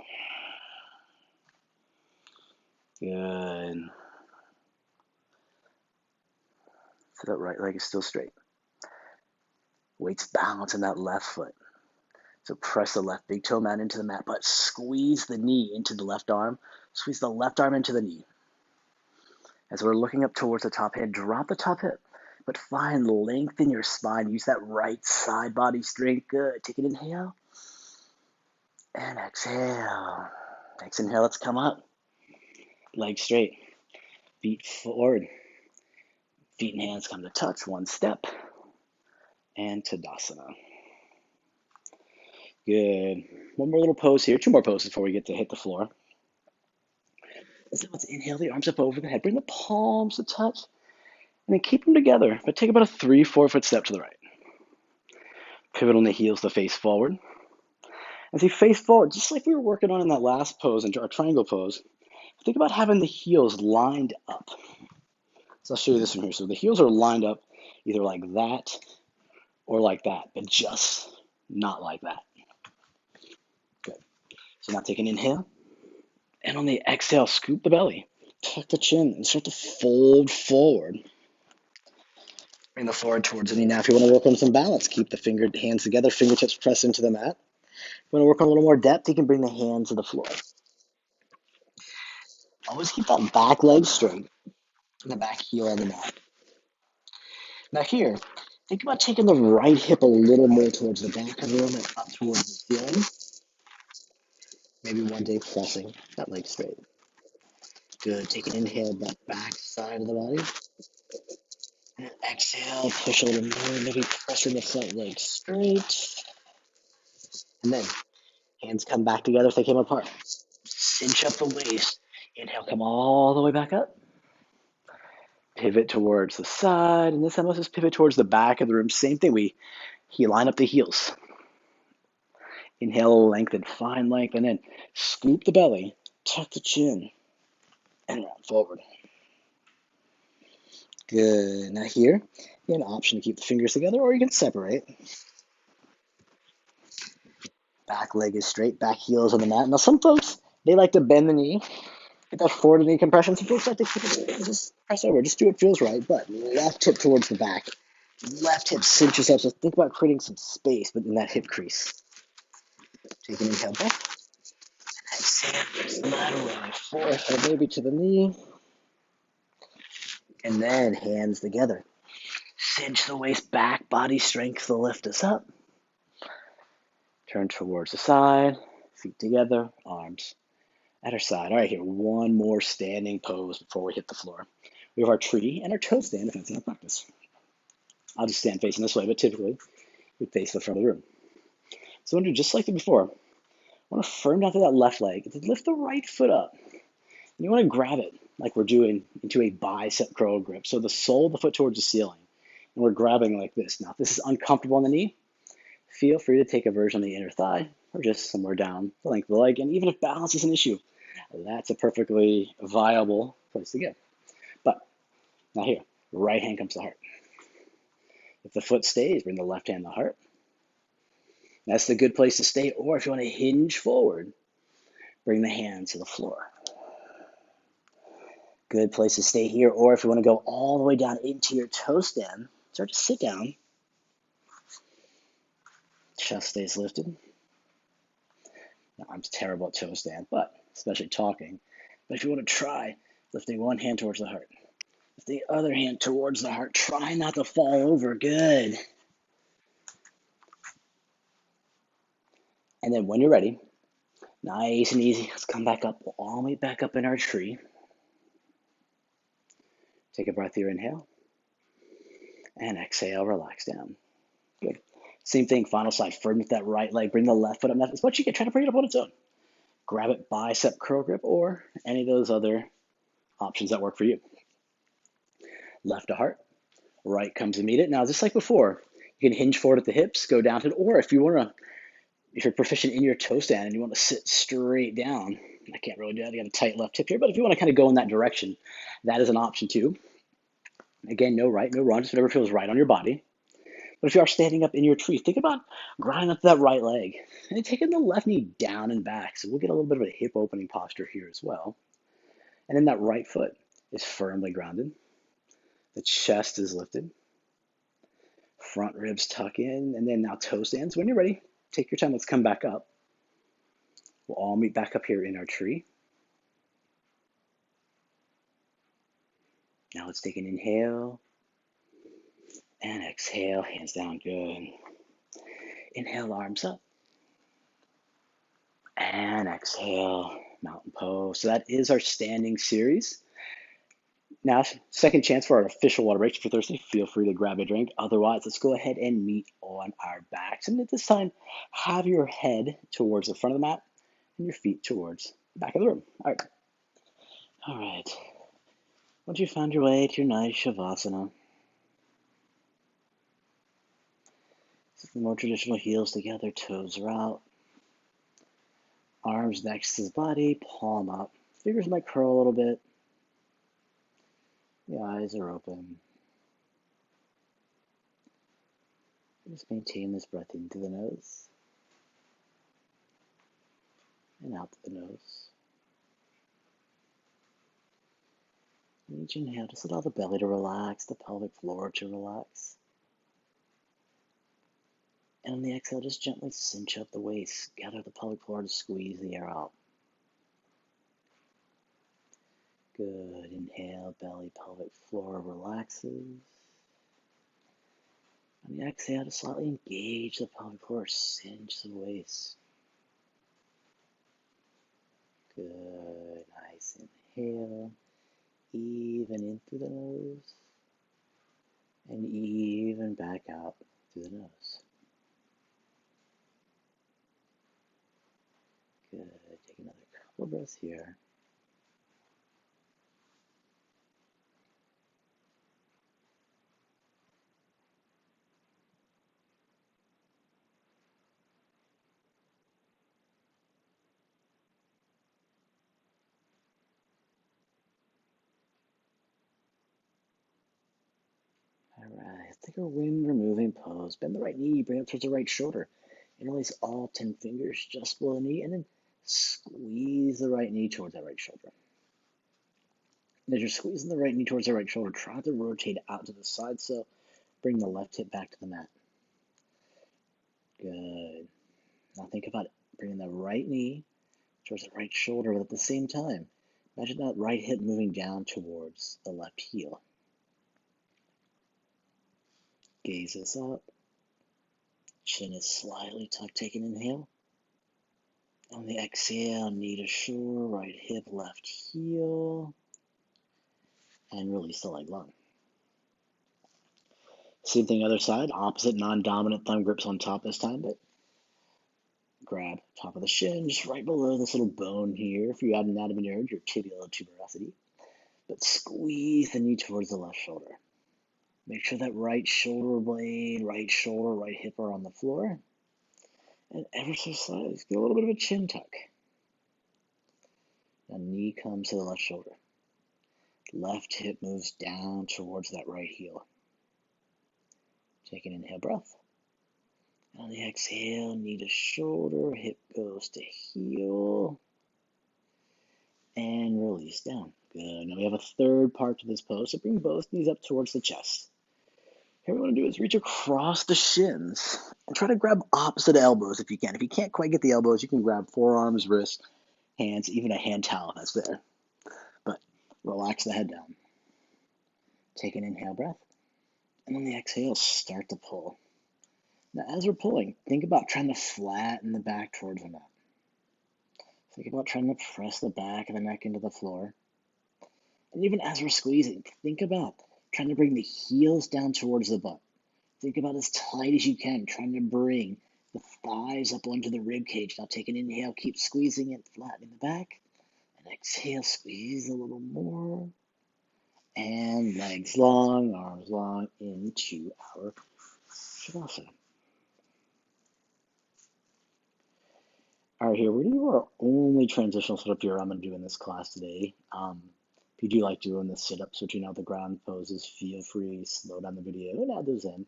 Good. So that right leg is still straight. Weights balance in that left foot. So press the left big toe mat into the mat, but squeeze the knee into the left arm. Squeeze the left arm into the knee. As we're looking up towards the top head, drop the top hip, but find length in your spine. Use that right side body strength. Good. Take an inhale. And exhale. Next inhale, let's come up. Legs straight. Feet forward. Feet and hands come to touch. One step. And Tadasana. Good. One more little pose here. Two more poses before we get to hit the floor. Let's inhale the arms up over the head. Bring the palms to touch. And then keep them together. But take about a 3-4 foot step to the right. Pivot on the heels to face forward. As you face forward, just like we were working on in that last pose, in our triangle pose, think about having the heels lined up. So I'll show you this one here. So the heels are lined up either like that or like that, but just not like that. Good. So now take an inhale. And on the exhale, scoop the belly. Tuck the chin and start to fold forward. Bring the forward towards the knee. Now, if you want to work on some balance, keep the hands together, fingertips press into the mat. If you want to work on a little more depth, you can bring the hands to the floor. Always keep that back leg straight and the back heel on the mat. Now here, think about taking the right hip a little more towards the back of the room and up towards the ceiling. Maybe one day pressing that leg straight. Good. Take an inhale, that back side of the body. And exhale, push a little more, maybe pressing the front leg straight. And then hands come back together if they came apart. Cinch up the waist. Inhale, come all the way back up. Pivot towards the side. And this time let's just pivot towards the back of the room. Same thing. We line up the heels. Inhale, lengthen, find length, and then scoop the belly, tuck the chin, and round forward. Good. Now here, you have an option to keep the fingers together, or you can separate. Back leg is straight, back heel is on the mat. Now some folks, they like to bend the knee, get that forward knee compression. Some folks like to keep it, just press over, just do what feels right, but left hip towards the back. Left hip cinches up, so think about creating some space within that hip crease. Take an inhale back. Exhale, lateral, forehead maybe to the knee. And then hands together. Cinch the waist back, body strength to lift us up. Turn towards the side, feet together, arms at our side. All right, here, one more standing pose before we hit the floor. We have our tree and our toe stand if that's in our practice. I'll just stand facing this way, but typically we face the front of the room. So I'm going to do just like before. I want to firm down through that left leg. Lift the right foot up. And you want to grab it like we're doing into a bicep curl grip. So the sole of the foot towards the ceiling. And we're grabbing like this. Now, if this is uncomfortable on the knee, feel free to take a version on the inner thigh or just somewhere down the length of the leg. And even if balance is an issue, that's a perfectly viable place to go. But now here, right hand comes to the heart. If the foot stays, bring the left hand to the heart. That's the good place to stay. Or if you want to hinge forward, bring the hands to the floor. Good place to stay here. Or if you want to go all the way down into your toe stand, start to sit down. Chest stays lifted. Now, I'm terrible at toe stand, but especially talking. But if you want to try lifting one hand towards the heart, lift the other hand towards the heart. Try not to fall over. Good. And then when you're ready, nice and easy, let's come back up. We'll all meet back up in our tree. Take a breath here, inhale. And exhale, relax down. Good. Same thing, final side. Firm with that right leg. Bring the left foot up. As much as you can, try to bring it up on its own. Grab it, bicep curl grip, or any of those other options that work for you. Left to heart. Right comes to meet it. Now, just like before, you can hinge forward at the hips, go down to it, or if you're proficient in your toe stand and you want to sit straight down, I can't really do that. I got a tight left hip here, but if you want to kind of go in that direction, that is an option too. Again, no right, no wrong, just whatever feels right on your body. But if you are standing up in your tree, think about grinding up that right leg and taking the left knee down and back. So we'll get a little bit of a hip opening posture here as well. And then that right foot is firmly grounded. The chest is lifted. Front ribs tuck in. And then now toe stands. When you're ready, take your time. Let's come back up. We'll all meet back up here in our tree. Now let's take an inhale. And exhale, hands down, good. Inhale, arms up. And exhale, mountain pose. So that is our standing series. Now, second chance for our official water break. If you're thirsty, feel free to grab a drink. Otherwise, let's go ahead and meet on our backs. And at this time, have your head towards the front of the mat and your feet towards the back of the room. All right. Once you found your way to your nice Shavasana, the more traditional heels together, toes are out. Arms next to the body, palm up. Fingers might curl a little bit. The eyes are open. Just maintain this breath into the nose and out the nose. And each inhale, just allow the belly to relax, the pelvic floor to relax. And on the exhale, just gently cinch up the waist, gather the pelvic floor to squeeze the air out. Good. Inhale, belly, pelvic floor relaxes. On the exhale, to slightly engage the pelvic floor, cinch the waist. Good. Nice inhale. Even in through the nose. And even back out through the nose. Good. Take another couple of breaths here. Alright, let's take a wind removing pose. Bend the right knee, bring it towards the right shoulder. Interlace all 10 fingers just below the knee, and then squeeze the right knee towards that right shoulder. And as you're squeezing the right knee towards the right shoulder, try to rotate out to the side, so bring the left hip back to the mat. Good. Now think about it. Bringing the right knee towards the right shoulder, but at the same time, imagine that right hip moving down towards the left heel. Gaze this up. Chin is slightly tucked. Take an inhale. On the exhale, knee to shore, right hip, left heel. And release the leg long. Same thing other side. Opposite non-dominant thumb grips on top this time, but grab top of the shin, just right below this little bone here. If you had anatomy nerd, your tibial tuberosity. But squeeze the knee towards the left shoulder. Make sure that right shoulder blade, right shoulder, right hip are on the floor. And ever so slightly, get a little bit of a chin tuck. Now knee comes to the left shoulder. Left hip moves down towards that right heel. Take an inhale breath. On the exhale, knee to shoulder, hip goes to heel. And release down. Good. Now we have a third part to this pose, so bring both knees up towards the chest. Here what we want to do is reach across the shins and try to grab opposite elbows if you can. If you can't quite get the elbows, you can grab forearms, wrists, hands, even a hand towel if that's there. But relax the head down. Take an inhale breath. And on the exhale, start to pull. Now as we're pulling, think about trying to flatten the back towards the mat. Think about trying to press the back of the neck into the floor. And even as we're squeezing, think about trying to bring the heels down towards the butt. Think about as tight as you can, trying to bring the thighs up onto the rib cage. Now take an inhale, keep squeezing it, flattening the back. And exhale, squeeze a little more. And legs long, arms long into our Shavasana. All right, here, we're going to do our only transitional sit-up here I'm going to do in this class today. If you do like doing the sit-up, switching out the ground poses, feel free, slow down the video and add those in.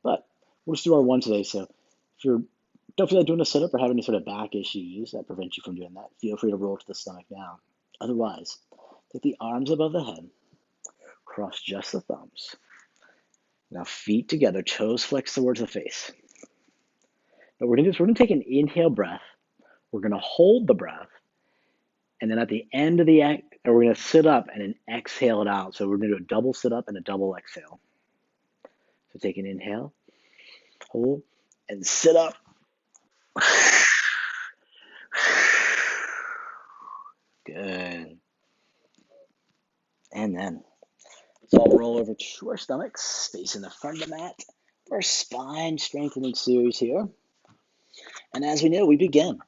But we'll just do our one today. So if you don't feel like doing a sit-up or have any sort of back issues that prevent you from doing that, feel free to roll to the stomach now. Otherwise, take the arms above the head, cross just the thumbs. Now feet together, toes flexed towards the face. Now we're going to take an inhale breath. We're going to hold the breath. And then at the end of the we're going to sit up and then exhale it out. So we're going to do a double sit up and a double exhale. So take an inhale, hold, and sit up. Good. And then so I'll roll over to our stomachs, facing the front of the mat for our spine strengthening series here. And as we know, we begin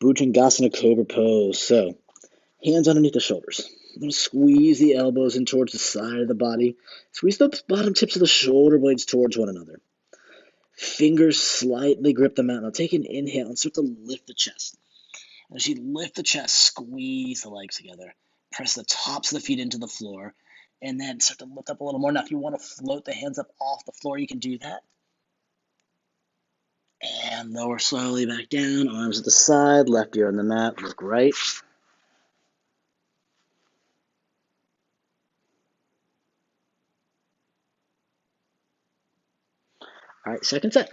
Bhujangasana Cobra pose. So hands underneath the shoulders. I'm going to squeeze the elbows in towards the side of the body. Squeeze the bottom tips of the shoulder blades towards one another. Fingers slightly grip the mat. Now take an inhale and start to lift the chest. As you lift the chest, squeeze the legs together. Press the tops of the feet into the floor. And then start to lift up a little more. Now if you want to float the hands up off the floor, you can do that. And lower slowly back down. Arms at the side. Left ear on the mat. Look right. All right, second set.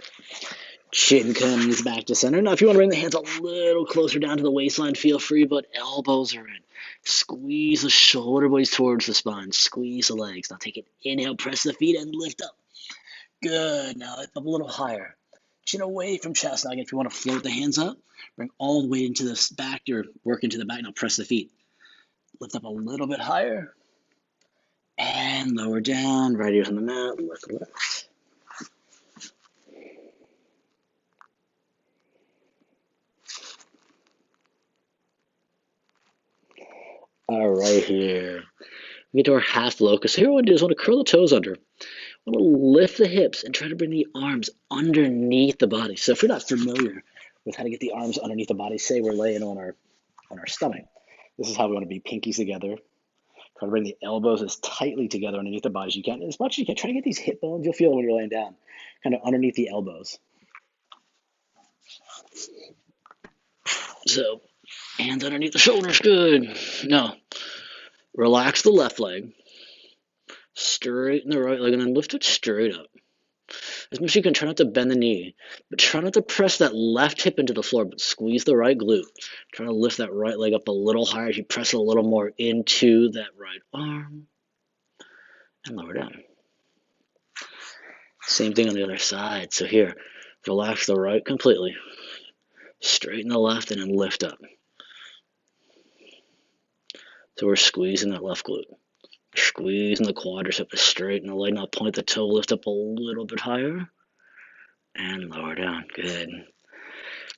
Chin comes back to center. Now, if you want to bring the hands a little closer down to the waistline, feel free, but elbows are in. Squeeze the shoulder blades towards the spine. Squeeze the legs. Now take an inhale, press the feet, and lift up. Good. Now lift up a little higher. Chin away from chest. Now, again, if you want to float the hands up, bring all the way into the back. You're working to the back. Now press the feet. Lift up a little bit higher. And lower down. Right ear on the mat. Left, left. All right, here. We get to our half locust. Here what I want to do is I want to curl the toes under. I want to lift the hips and try to bring the arms underneath the body. So if you're not familiar with how to get the arms underneath the body, say we're laying on our stomach. This is how we want to be, pinkies together. Try to bring the elbows as tightly together underneath the body as you can. As much as you can. Try to get these hip bones, you'll feel when you're laying down, kind of underneath the elbows. So hands underneath the shoulders, good. Now, relax the left leg, straighten the right leg, and then lift it straight up. As much as you can, try not to bend the knee, but try not to press that left hip into the floor, but squeeze the right glute. Try to lift that right leg up a little higher as you press a little more into that right arm, and lower down. Same thing on the other side. So here, Relax the right completely. Straighten the left and then lift up. So we're squeezing that left glute. Squeezing the quadricep to straighten the leg. Now point the toe, lift up a little bit higher. And lower down. Good.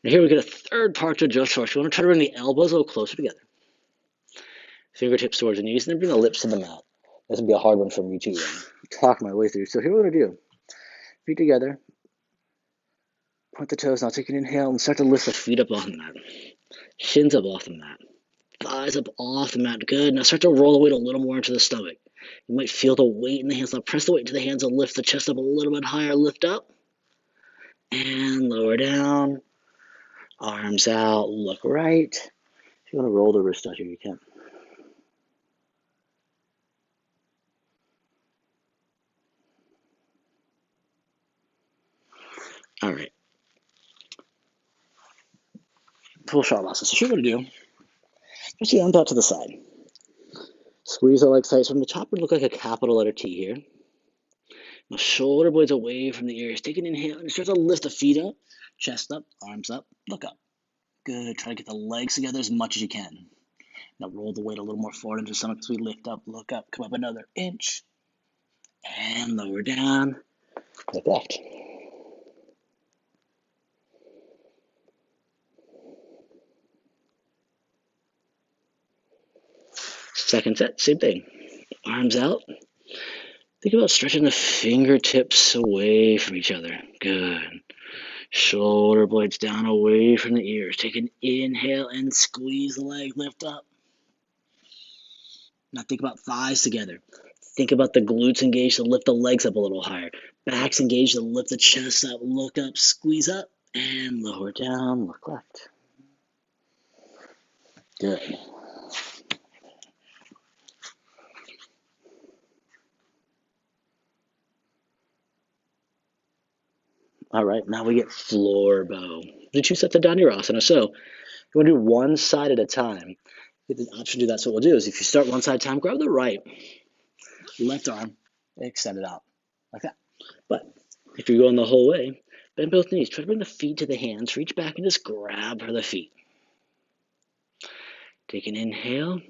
Now here we get a third part to adjust for. So you want to try to bring the elbows a little closer together. Fingertips towards the knees, and then bring the lips to the mat. This will be a hard one for me to talk my way through. So here we're going to do. Feet together. Point the toes. Now take an inhale and start to lift the feet up off the mat. Shins up off the mat. Thighs up off the mat. Good. Now start to roll the weight a little more into the stomach. You might feel the weight in the hands. Now press the weight into the hands and lift the chest up a little bit higher. Lift up. And lower down. Arms out. Look right. If you want to roll the wrist out here, you can. All right. Full shavasana. So what we're going to do, just the arms out to the side. Squeeze our legs tight. So from the top, it would look like a capital letter T here. Now shoulder blades away from the ears. Take an inhale and start to lift the feet up, chest up, arms up, look up. Good. Try to get the legs together as much as you can. Now roll the weight a little more forward into the stomach as we lift up, look up, come up another inch, and lower down, look left. Second set, same thing. Arms out. Think about stretching the fingertips away from each other. Good. Shoulder blades down away from the ears. Take an inhale and squeeze the leg, lift up. Now think about thighs together. Think about the glutes engaged to lift the legs up a little higher. Backs engaged to lift the chest up, look up, squeeze up, and lower down, look left. Good. All right, now we get floor bow. The two sets of Dhanurasana. So you want to do one side at a time. You get the option to do that. So what we'll do is if you start one side at a time, grab the right, left arm, extend it out like that. But if you're going the whole way, bend both knees. Try to bring the feet to the hands. Reach back and just grab for the feet. Take an inhale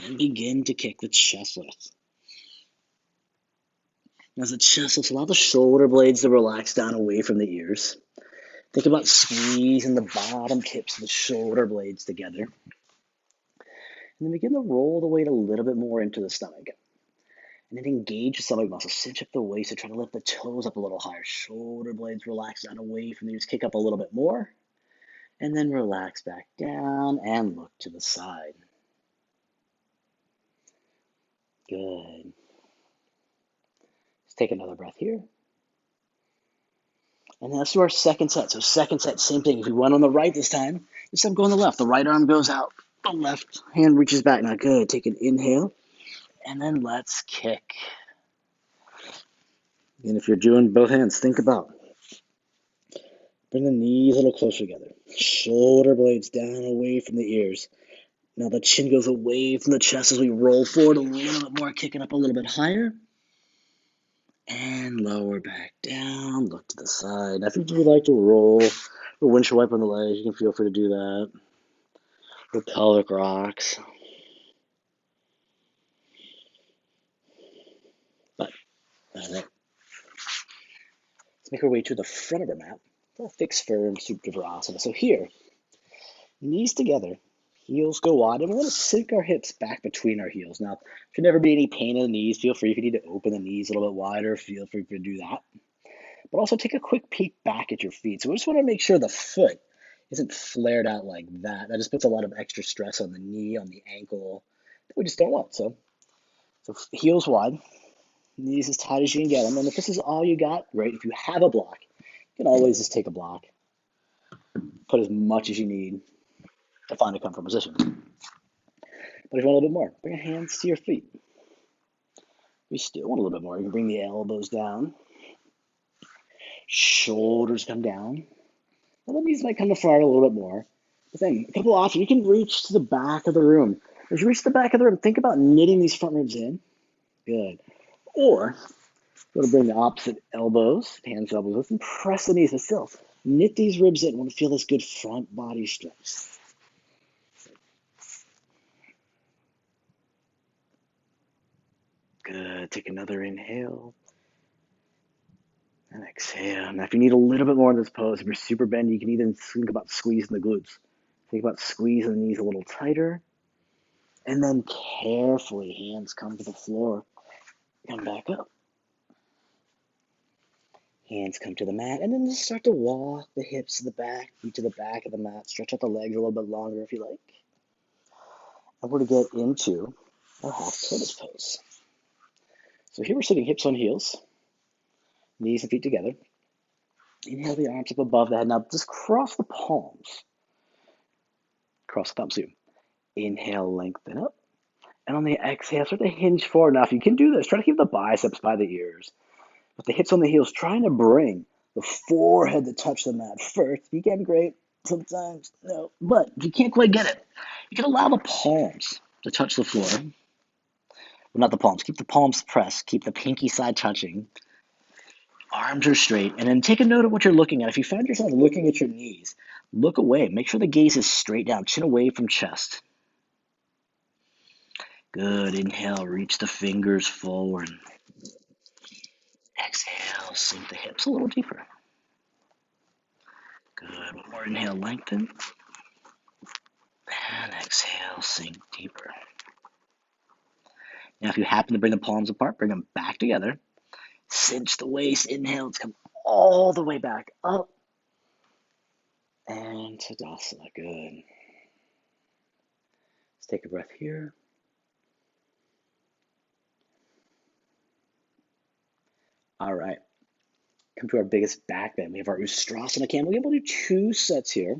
and begin to kick the chest lift. As the chest lifts, allow the shoulder blades to relax down away from the ears. Think about squeezing the bottom tips of the shoulder blades together. And then begin to roll the weight a little bit more into the stomach. And then engage the stomach muscles. Cinch up the waist and try to lift the toes up a little higher. Shoulder blades relax down away from the ears. Kick up a little bit more. And then relax back down and look to the side. Good. Let's take another breath here. And let's do our second set. So second set, same thing. If we went on the right this time, I'm going on the left. The right arm goes out. The left hand reaches back. Now good. Take an inhale. And then let's kick. And if you're doing both hands, think about. Bring the knees a little closer together. Shoulder blades down away from the ears. Now the chin goes away from the chest as we roll forward a little bit more, kicking up a little bit higher. And lower back down, look to the side. Now, if you would like to roll or windshield wipe on the legs, you can feel free to do that. Or pelvic rocks. But, all right. Let's make our way to the front of our mat. For a fixed firm Supravirasana. So here, knees together, heels go wide, and we want to sink our hips back between our heels. Now, should never be any pain in the knees. Feel free if you need to open the knees a little bit wider. Feel free to do that. But also take a quick peek back at your feet. So we just want to make sure the foot isn't flared out like that. That just puts a lot of extra stress on the knee, on the ankle, that we just don't want. So heels wide, knees as tight as you can get them. And if this is all you got, great. If you have a block, you can always just take a block. Put as much as you need to find a comfortable position. But if you want a little bit more, bring your hands to your feet. We still want a little bit more. You can bring the elbows down. Shoulders come down. Well, the knees might come to front a little bit more. But then, a couple of options. You can reach to the back of the room. As you reach the back of the room, think about knitting these front ribs in. Good. Or Go to bring the opposite elbows, hands, elbows, and press the knees. But still, knit these ribs in. Want to feel this good front body stretch. Good. Take another inhale and exhale. Now, if you need a little bit more in this pose, if you're super bendy, you can even think about squeezing the glutes. Think about squeezing the knees a little tighter. And then carefully, hands come to the floor. Come back up. Hands come to the mat, and then just start to walk the hips to the back, feet to the back of the mat. Stretch out the legs a little bit longer if you like. And we're going to get into our half tortoise pose. So here we're sitting hips on heels, knees and feet together. Inhale the arms up above the head. Now just cross the palms. Cross the thumbs too. Inhale, lengthen up. And on the exhale, start to hinge forward. Now, if you can do this, try to keep the biceps by the ears. With the hips on the heels, trying to bring the forehead to touch the mat first. If you can, great. Sometimes, no. But if you can't quite get it, you can allow the palms to touch the floor. Well, not the palms. Keep the palms pressed. Keep the pinky side touching. Arms are straight. And then take a note of what you're looking at. If you find yourself looking at your knees, look away. Make sure the gaze is straight down. Chin away from chest. Good. Inhale. Reach the fingers forward. Exhale. Sink the hips a little deeper. Good. One more inhale. Lengthen. And exhale. Sink deeper. Now, if you happen to bring the palms apart, bring them back together. Cinch the waist. Inhale. Let's come all the way back up. And Tadasana. Good. Let's take a breath here. All right. Come to our biggest back bend. We have our Ustrasana camel. We're able to do 2 sets here.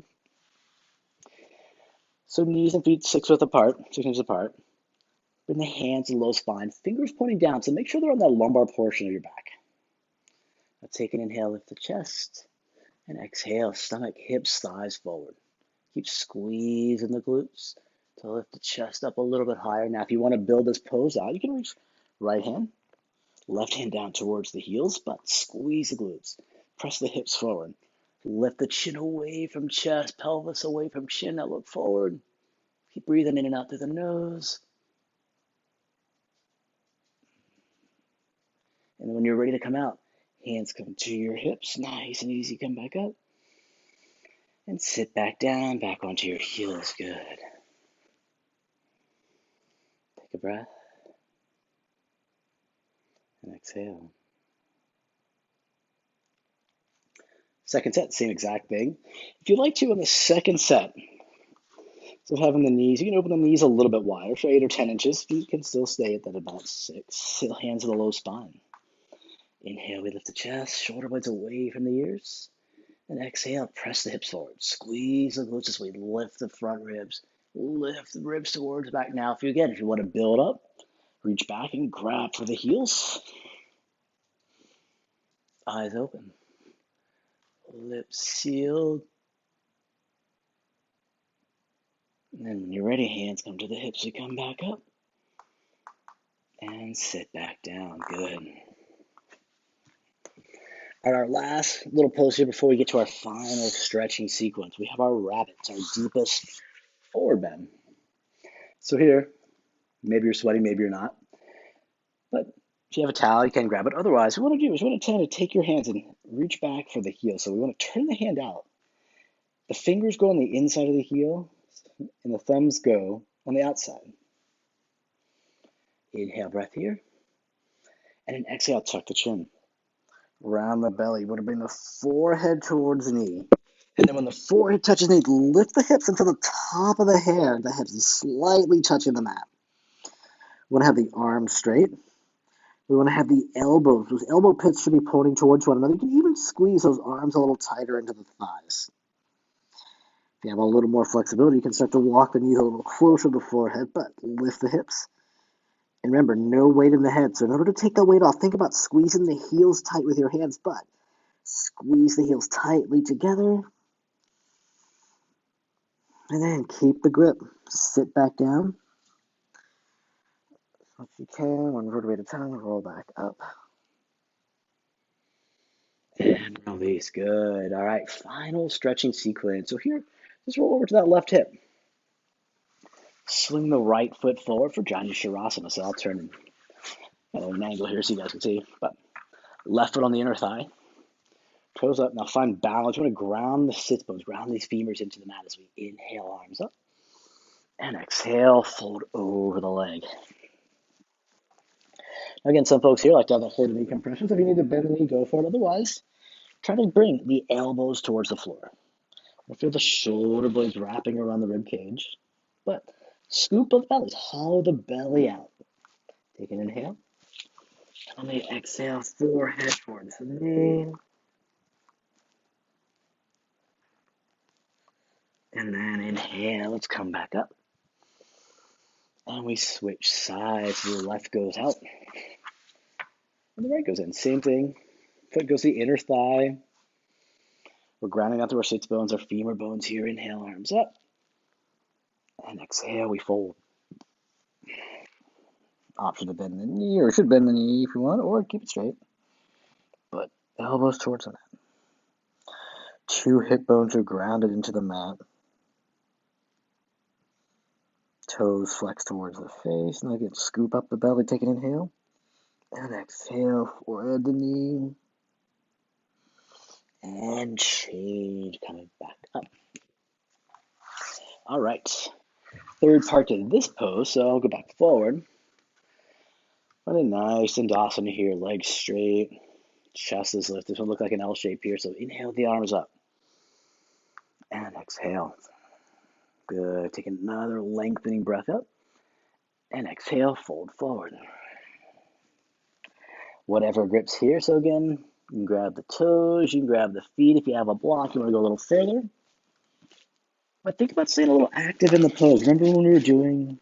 So knees and feet 6 inches apart. Bring the hands to the low spine, fingers pointing down. So make sure they're on that lumbar portion of your back. Now take an inhale, lift the chest. And exhale, stomach, hips, thighs forward. Keep squeezing the glutes to lift the chest up a little bit higher. Now, if you want to build this pose out, you can reach right hand, left hand down towards the heels, but squeeze the glutes. Press the hips forward. Lift the chin away from chest, pelvis away from chin. Now look forward. Keep breathing in and out through the nose. And then when you're ready to come out, hands come to your hips. Nice and easy. Come back up. And sit back down, back onto your heels. Good. Take a breath. And exhale. Second set, same exact thing. If you'd like to, in the second set, so having the knees, you can open the knees a little bit wider, so 8 or 10 inches. Feet can still stay at that about 6. Hands to the low spine. Inhale, we lift the chest, shoulder blades away from the ears. And exhale, press the hips forward. Squeeze the glutes as we lift the front ribs. Lift the ribs towards back. Now, if you want to build up, reach back and grab for the heels. Eyes open. Lips sealed. And then when you're ready, hands come to the hips. You come back up. And sit back down. Good. All right, our last little pose here before we get to our final stretching sequence. We have our rabbits, our deepest forward bend. So here, maybe you're sweating, maybe you're not. But if you have a towel, you can grab it. Otherwise, what we want to do is we want to take your hands and reach back for the heel. So we want to turn the hand out. The fingers go on the inside of the heel, and the thumbs go on the outside. Inhale, breath here. And an exhale, tuck the chin. Round the belly. You want to bring the forehead towards the knee. And then when the forehead touches the knee, lift the hips until the top of the hair. The hips is slightly touching the mat. We want to have the arms straight. We want to have the elbows. Those elbow pits should be pointing towards one another. You can even squeeze those arms a little tighter into the thighs. If you have a little more flexibility, you can start to walk the knees a little closer to the forehead, but lift the hips. And remember, no weight in the head. So in order to take that weight off, think about squeezing the heels tight with your hands, but squeeze the heels tightly together. And then keep the grip. Sit back down. If you can, one vertebrae at a time, roll back up. release. Good. All right, final stretching sequence. So here, just roll over to that left hip. Swing the right foot forward for Janu Shirasana. So I'll turn an angle here so you guys can see. But left foot on the inner thigh. Toes up. Now find balance. You want to ground the sits bones, ground these femurs into the mat as we inhale, arms up. And exhale, fold over the leg. Again, some folks here like to have the whole knee compression. So if you need to bend the knee, go for it. Otherwise, try to bring the elbows towards the floor. You'll feel the shoulder blades wrapping around the rib cage. But scoop both bellies. Hollow the belly out. Take an inhale. And on the exhale, forehead towards the knee. And then inhale. Let's come back up. And we switch sides. The left goes out. And the right goes in. Same thing. Foot goes to the inner thigh. We're grounding out through our sits bones, our femur bones here. Inhale, arms up. And exhale, we fold. Option to bend the knee, or you should bend the knee if you want, or keep it straight. But elbows towards the mat. 2 hip bones are grounded into the mat. Toes flex towards the face, and again, scoop up the belly, take an inhale. And exhale, forehead the knee. And change, coming back up. All right, third part to this pose, so I'll go back forward. What a nice Dandasana here, legs straight, chest is lifted. This will look like an L shape here, so inhale the arms up. And exhale. Good. Take another lengthening breath up. And exhale, fold forward. Whatever grips here. So again, you can grab the toes, you can grab the feet. If you have a block, you want to go a little further. But think about staying a little active in the pose. Remember when we were doing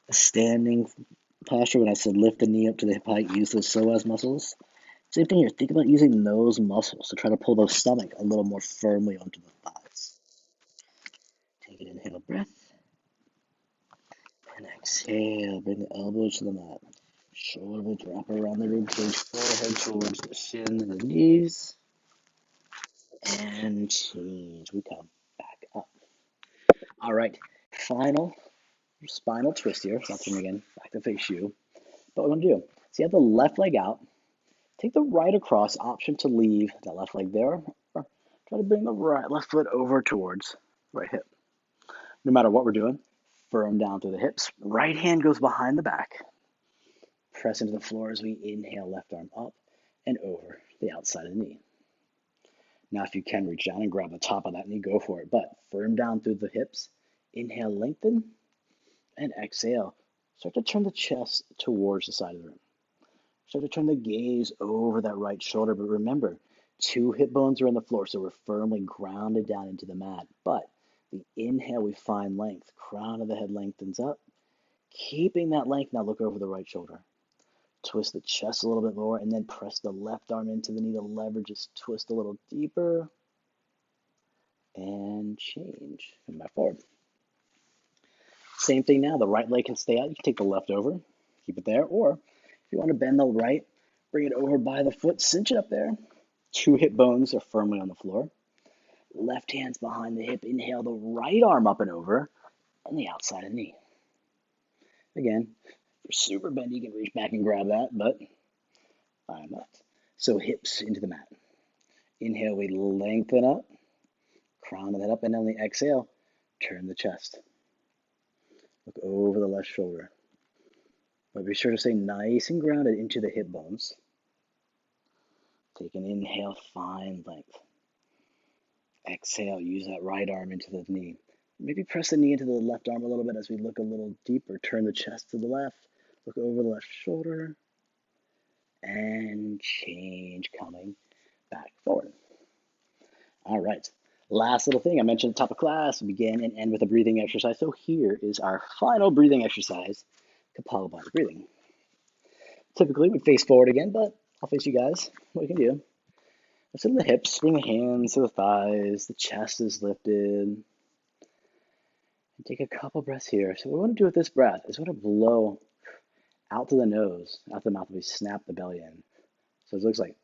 a standing posture when I said lift the knee up to the hip height, use those psoas muscles? Same thing here. Think about using those muscles to try to pull the stomach a little more firmly onto the thighs. Take an inhale breath. And exhale. Bring the elbows to the mat. Shoulder blades wrap around the rib cage. Forehead towards the shins and the knees. And change. We come back up. All right. Final spinal twist here. So I'll turn again. Back to face you. But what we're going to do, so you have the left leg out. Take the right across, option to leave the left leg there, or try to bring the left foot over towards right hip. No matter what we're doing, firm down through the hips. Right hand goes behind the back. Press into the floor as we inhale, left arm up and over the outside of the knee. Now, if you can reach down and grab the top of that knee, go for it. But firm down through the hips. Inhale, lengthen, and exhale. Start to turn the chest towards the side of the room. Start to turn the gaze over that right shoulder. But remember, 2 hip bones are on the floor, so we're firmly grounded down into the mat. But the inhale, we find length. Crown of the head lengthens up. Keeping that length, now look over the right shoulder. Twist the chest a little bit more, and then press the left arm into the knee to leverage. Just twist a little deeper. And change. Come back forward. Same thing now. The right leg can stay out. You can take the left over. Keep it there. Or if you want to bend the right, bring it over by the foot. Cinch it up there. 2 hip bones are firmly on the floor. Left hand's behind the hip. Inhale the right arm up and over. And the outside of the knee. Again, if you're super bendy, you can reach back and grab that, but I'm not. So hips into the mat. Inhale, we lengthen up. Crown of the head up, and on the exhale, turn the chest. Look over the left shoulder. But be sure to stay nice and grounded into the hip bones. Take an inhale, find length. Exhale, use that right arm into the knee. Maybe press the knee into the left arm a little bit as we look a little deeper. Turn the chest to the left. Look over the left shoulder. And change, coming back forward. All right. Last little thing I mentioned at the top of class, begin and end with a breathing exercise. So here is our final breathing exercise, Kapalabhati breathing. Typically we face forward again, but I'll face you guys. What you can do, sit in the hips, bring the hands to the thighs, the chest is lifted. And take a couple breaths here. So what we want to do with this breath is we want to blow out to the nose, out the mouth, we snap the belly in. So it looks like,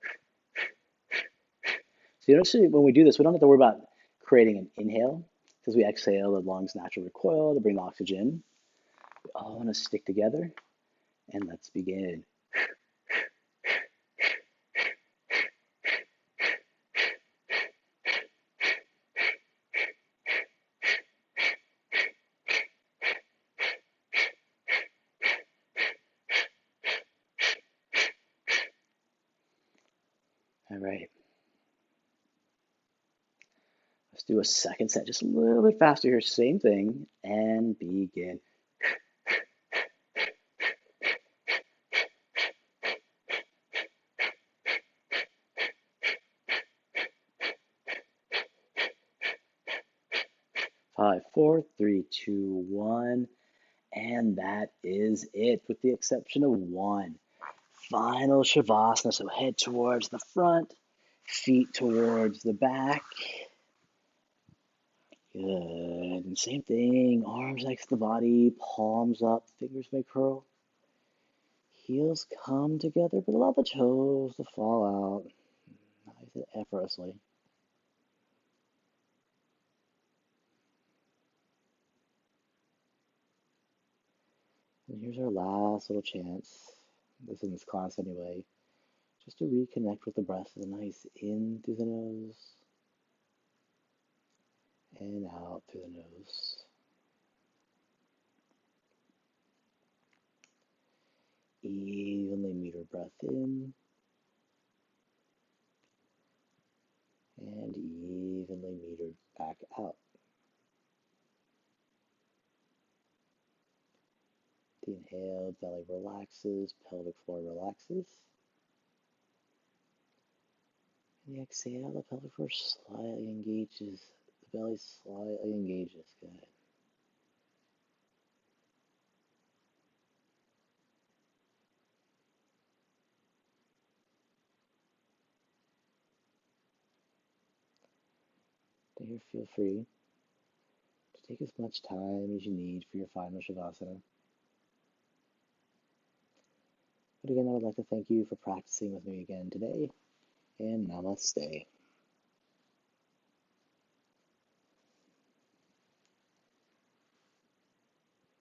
so So you notice when we do this, we don't have to worry about creating an inhale because we exhale, the lungs naturally recoil to bring the oxygen. We all want to stick together, and let's begin. All right, let's do a second set, just a little bit faster here. Same thing, and begin. 5, 4, 3, 2, 1. And that is it, with the exception of one. Final Shavasana. So head towards the front, feet towards the back. Good. And same thing, arms next to the body, palms up, fingers may curl. Heels come together, but allow the toes to fall out nice and effortlessly. And here's our last little chance. This in this class anyway. Just to reconnect with the breath. So nice in through the nose and out through the nose. Evenly meter breath in and evenly metered back out. The inhale, belly relaxes, pelvic floor relaxes. And the exhale, the pelvic floor slightly engages, the belly slightly engages. Good. And here, feel free to take as much time as you need for your final Shavasana. But again, I would like to thank you for practicing with me again today, and namaste.